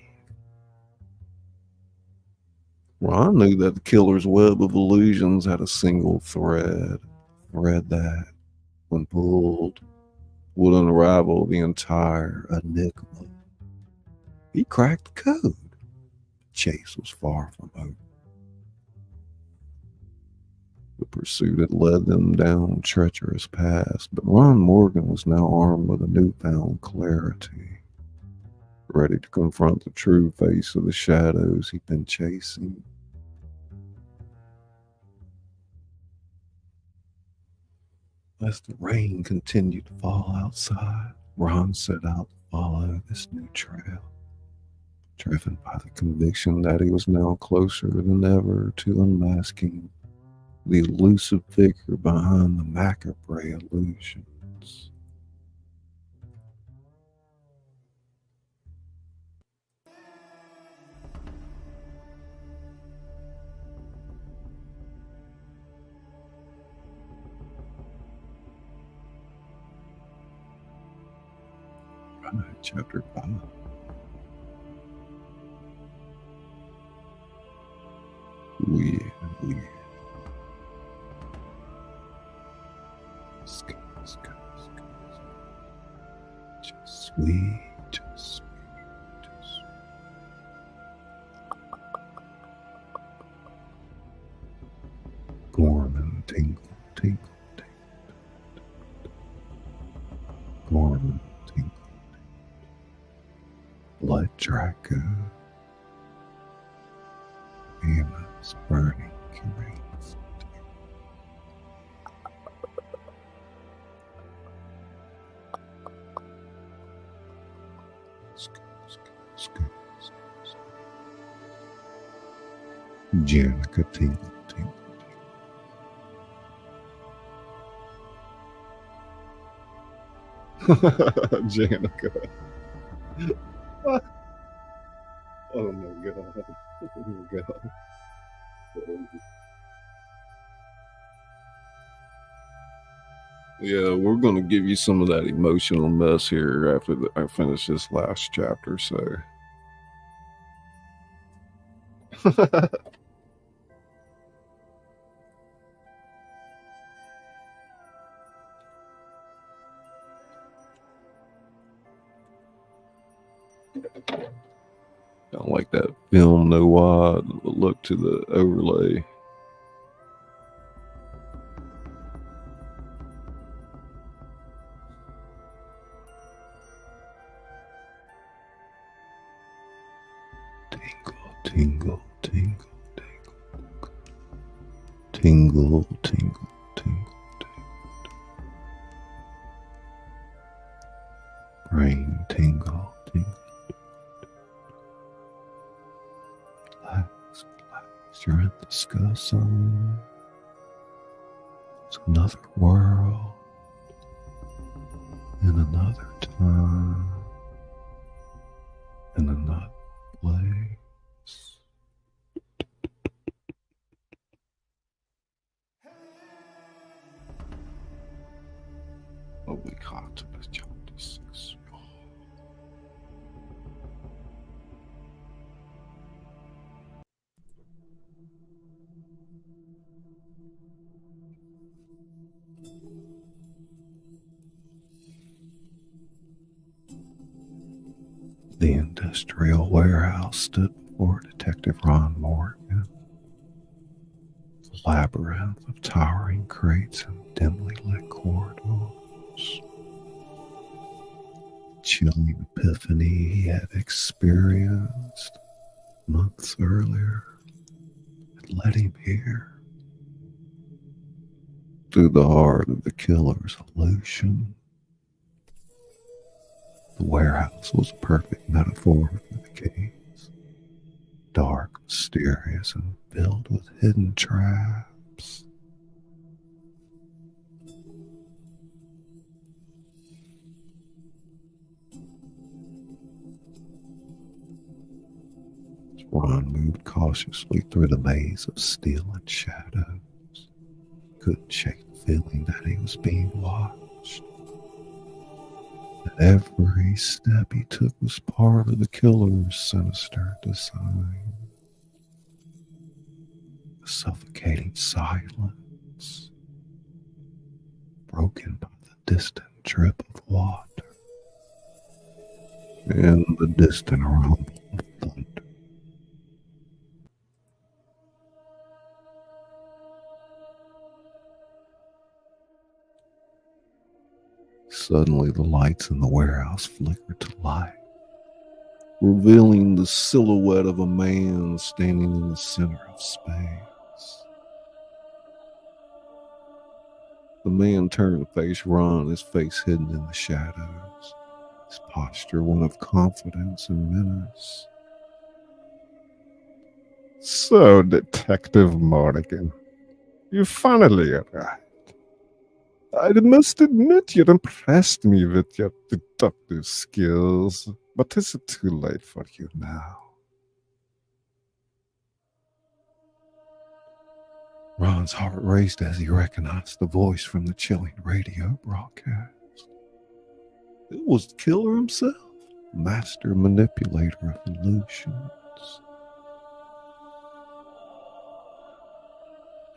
Ron knew that the killer's web of illusions had a single thread that, when pulled, would unravel the entire enigma. He cracked the code. The chase was far from over. The pursuit had led them down treacherous paths, but Ron Morgan was now armed with a newfound clarity, ready to confront the true face of the shadows he'd been chasing. As the rain continued to fall outside, Ron set out to follow this new trail, driven by the conviction that he was now closer than ever to unmasking the elusive figure behind the macabre illusions. Chapter 5. Weird. Just sweet. Blood Draco. Emma's burning curiosity. Janica tingle, tingle, tingle. Janica. Oh my god. Oh my god. Yeah, we're going to give you some of that emotional mess here after I finish this last chapter, so. I don't like that film noir look to the overlay. Tingle, tingle, tingle, tingle, tingle, tingle, tingle. Brain tingle, tingle. Relax, relax. You're in the sky zone. It's another world. In another time. In another place. Holy heart of the justice. The industrial warehouse stood before Detective Ron Morgan. The labyrinth of towering crates and dimly lit corridors. The chilling epiphany he had experienced months earlier had led him here. Through the heart of the killer's illusion. The warehouse was a perfect metaphor for the case. Dark, mysterious, and filled with hidden traps. As Ron moved cautiously through the maze of steel and shadows, he couldn't shake the feeling that he was being watched. That every step he took was part of the killer's sinister design. A suffocating silence, broken by the distant drip of water and the distant rumble of thunder. Suddenly, the lights in the warehouse flickered to life, revealing the silhouette of a man standing in the center of space. The man turned to face Ron, his face hidden in the shadows, his posture one of confidence and menace. So, Detective Morgan, you finally arrived. I must admit you impressed me with your deductive skills, but is it too late for you now? Ron's heart raced as he recognized the voice from the chilling radio broadcast. It was the killer himself, master manipulator of illusions.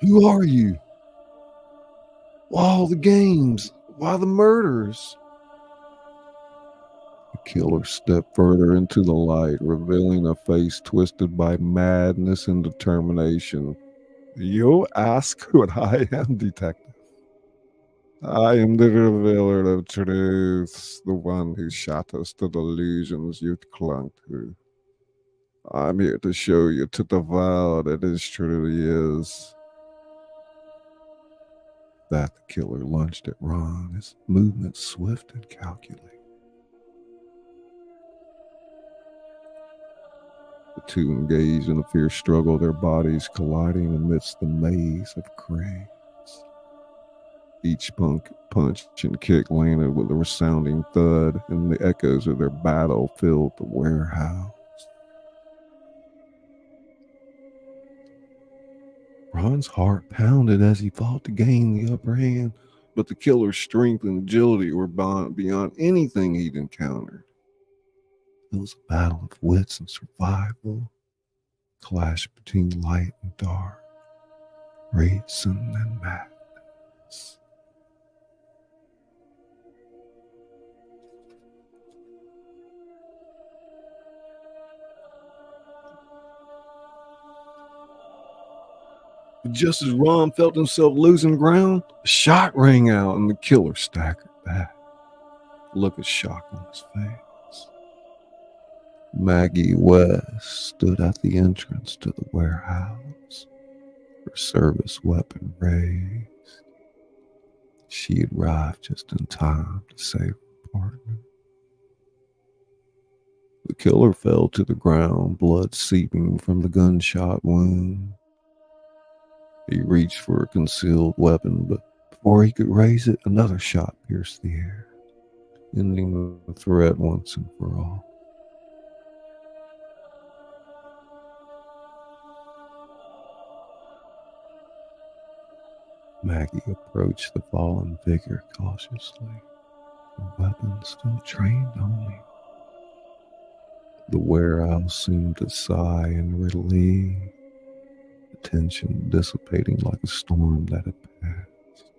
Who are you? Why all the games? Why the murders? The killer stepped further into the light, revealing a face twisted by madness and determination. You ask what I am, detective. I am the revealer of truths, the one who shatters the delusions you clung to. I'm here to show you to the world that it truly is. That the killer lunged at Ron, his movement swift and calculated. The two engaged in a fierce struggle, their bodies colliding amidst the maze of cranes. Each punch and kick landed with a resounding thud, and the echoes of their battle filled the warehouse. Ron's heart pounded as he fought to gain the upper hand, but the killer's strength and agility were beyond anything he'd encountered. It was a battle of wits and survival, a clash between light and dark, reason and madness. Just as Ron felt himself losing ground, a shot rang out and the killer staggered back, a look of shock on his face. Maggie West stood at the entrance to the warehouse, her service weapon raised. She had arrived just in time to save her partner. The killer fell to the ground, blood seeping from the gunshot wound. He reached for a concealed weapon, but before he could raise it, another shot pierced the air, ending the threat once and for all. Maggie approached the fallen figure cautiously, her weapon still trained on him. The warehouse seemed to sigh in relief, the tension dissipating like a storm that had passed.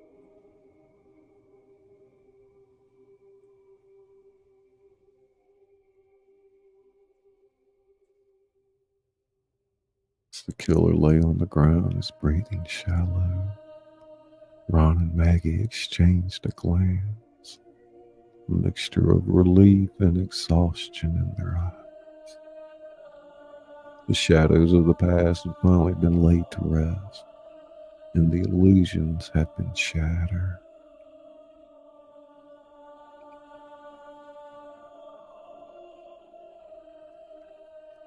As the killer lay on the ground, his breathing shallow, Ron and Maggie exchanged a glance, a mixture of relief and exhaustion in their eyes. The shadows of the past had finally been laid to rest, and the illusions had been shattered.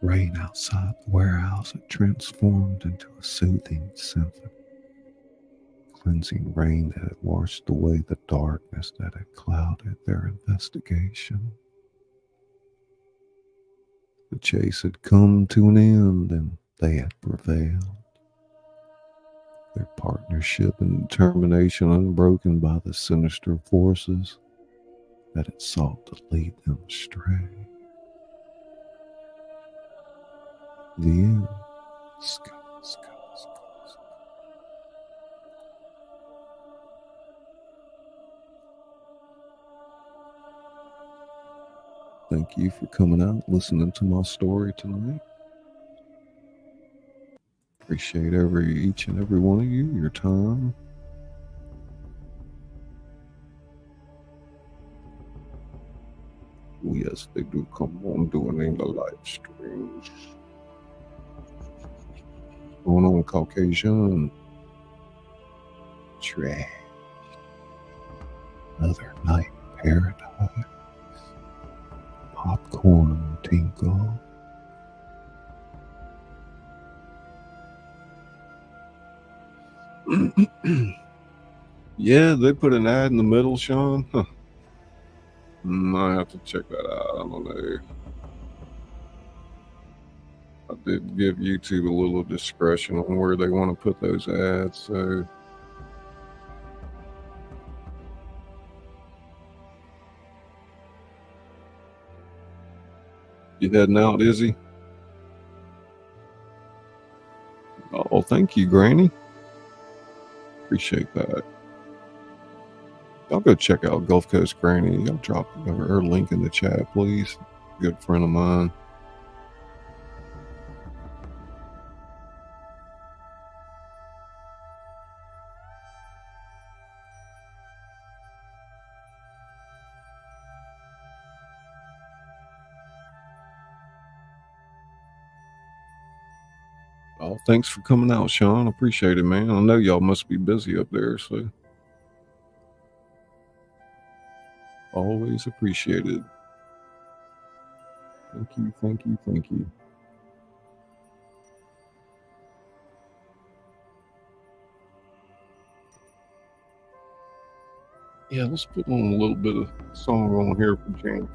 Rain outside the warehouse had transformed into a soothing symphony, cleansing rain that had washed away the darkness that had clouded their investigation. The chase had come to an end, and they had prevailed, their partnership and determination unbroken by the sinister forces that had sought to lead them astray. The end. Scully. Thank you for coming out, listening to my story tonight. Appreciate each and every one of you, your time. Oh, yes, they do come on doing the live streams. What's going on, Caucasian? Trash. Another night in paradise. Popcorn tinkle. Yeah, they put an ad in the middle, Sean. Huh. I have to check that out. I don't know. I did give YouTube a little discretion on where they want to put those ads, so you heading out, Izzy? Oh, thank you, Granny. Appreciate that. Y'all go check out Gulf Coast Granny. Y'all drop her link in the chat, please. Good friend of mine. Oh, thanks for coming out, Sean. Appreciate it, man. I know y'all must be busy up there, so always appreciated. Thank you, thank you, thank you. Yeah, let's put on a little bit of song on here for Jan.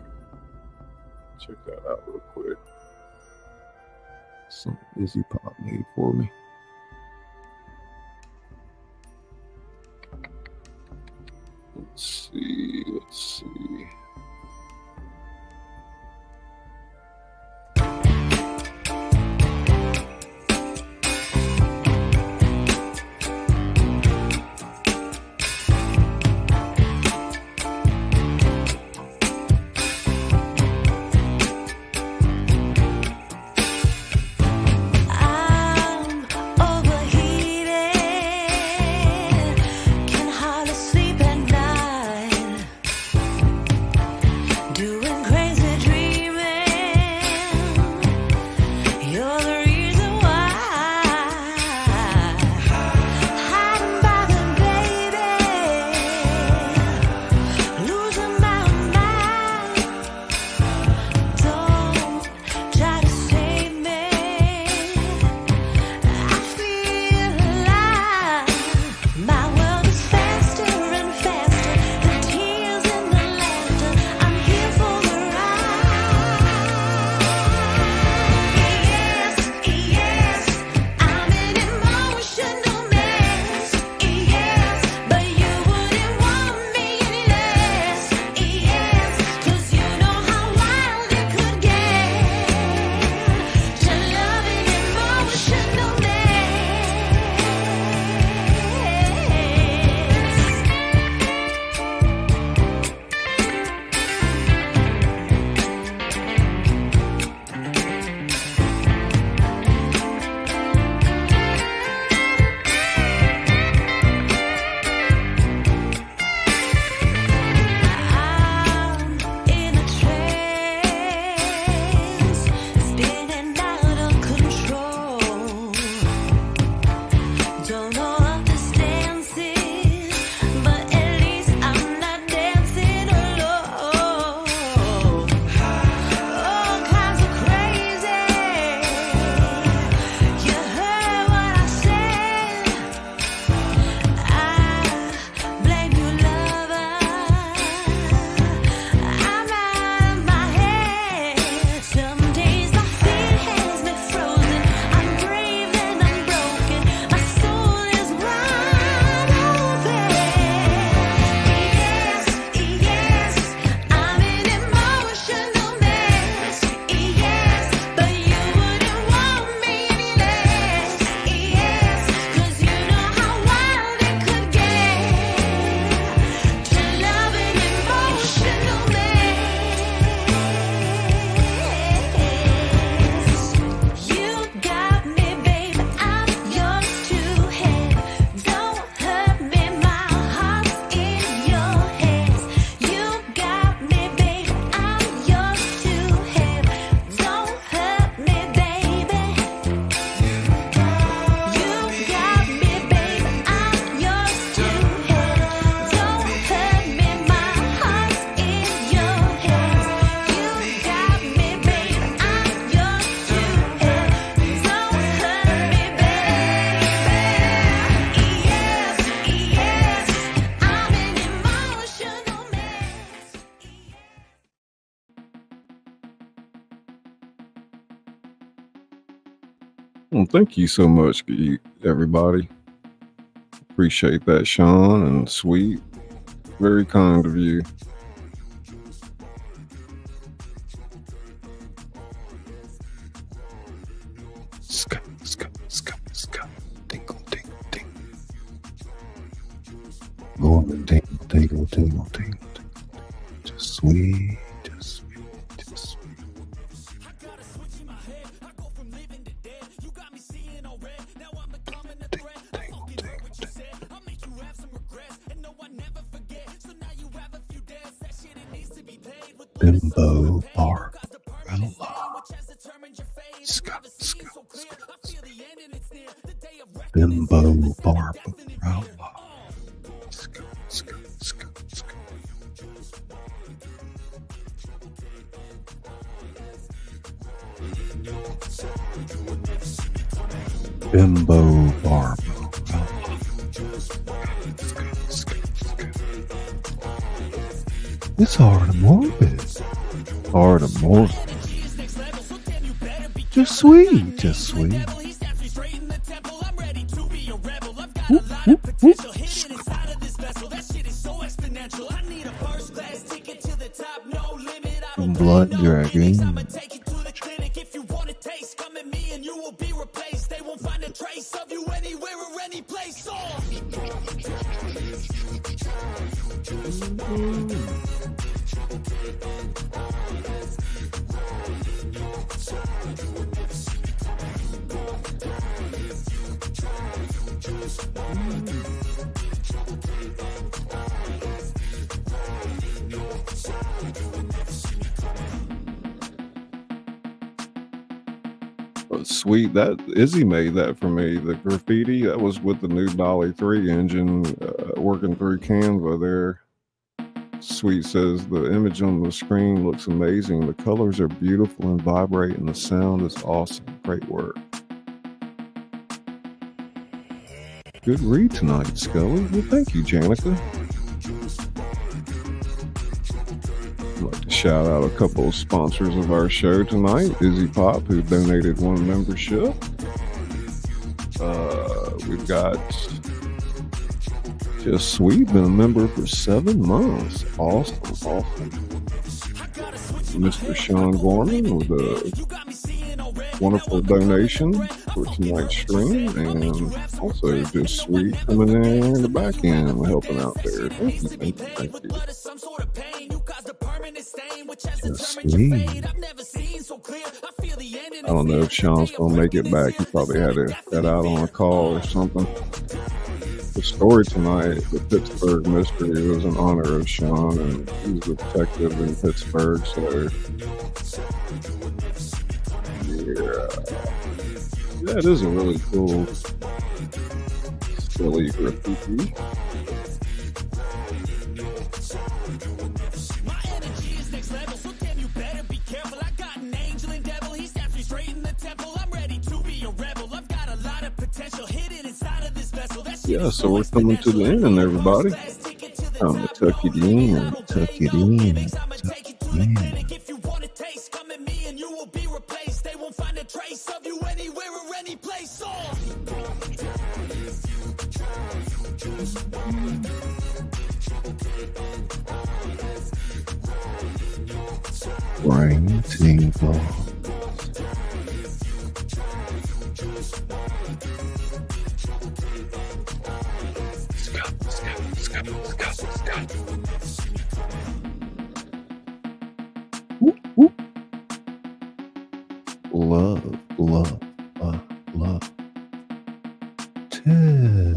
Check that out real quick. Some Izzy Pop made for me. Let's see. Well, thank you so much, everybody. Appreciate that, Sean, and sweet. Very kind of you. Ska, ska, ska, ska. Tingle, tingle, tingle. Go on and tingle, tingle, tingle, tingle. Just sweet, just sweet, just sweet. Bimbo Bar Bella. Ska, ska, ska, ska. Bimbo Barbarella. Bimbo Barbarella. It's hard and morbid. Hard and morbid. Just sweet, just sweet. Whoop, whoop, whoop. Blood dragging. Sweet, that Izzy made that for me. The graffiti that was with the new Dolly 3 engine, working through Canva there. Sweet says the image on the screen looks amazing. The colors are beautiful and vibrate, and the sound is awesome. Great work. Good read tonight, Scully. Well, thank you, Janica. I'd like to shout out a couple of sponsors of our show tonight. Izzy Pop, who donated 1 membership. We've got Just Sweet, been a member for 7 months. Awesome. Mr. Sean Gorman with a wonderful donation for tonight's stream, and also Just Sweet coming in the back end helping out there. Thank you. Just Sweet. I don't know if Sean's gonna make it back. He probably had to get out on a call or something. The story tonight, the Pittsburgh mystery, was in honor of Sean, and he's a detective in Pittsburgh, so yeah, it is a really cool Scully graffiti. Yeah, so we're coming to the end, everybody. Time to tuck it in and tuck it in. Tuck it in. If you want a taste, come at me and you will be replaced. They won't find a trace of you anywhere or any place. Brain tingle. Whoop, whoop. Love. Test.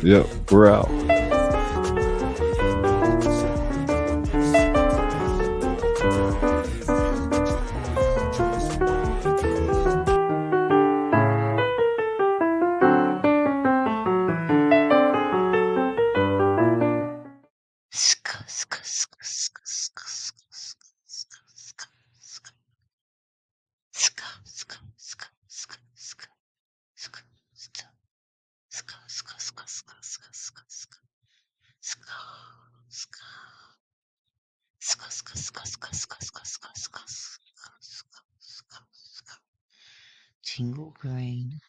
Yep, we're out. Tingle brain.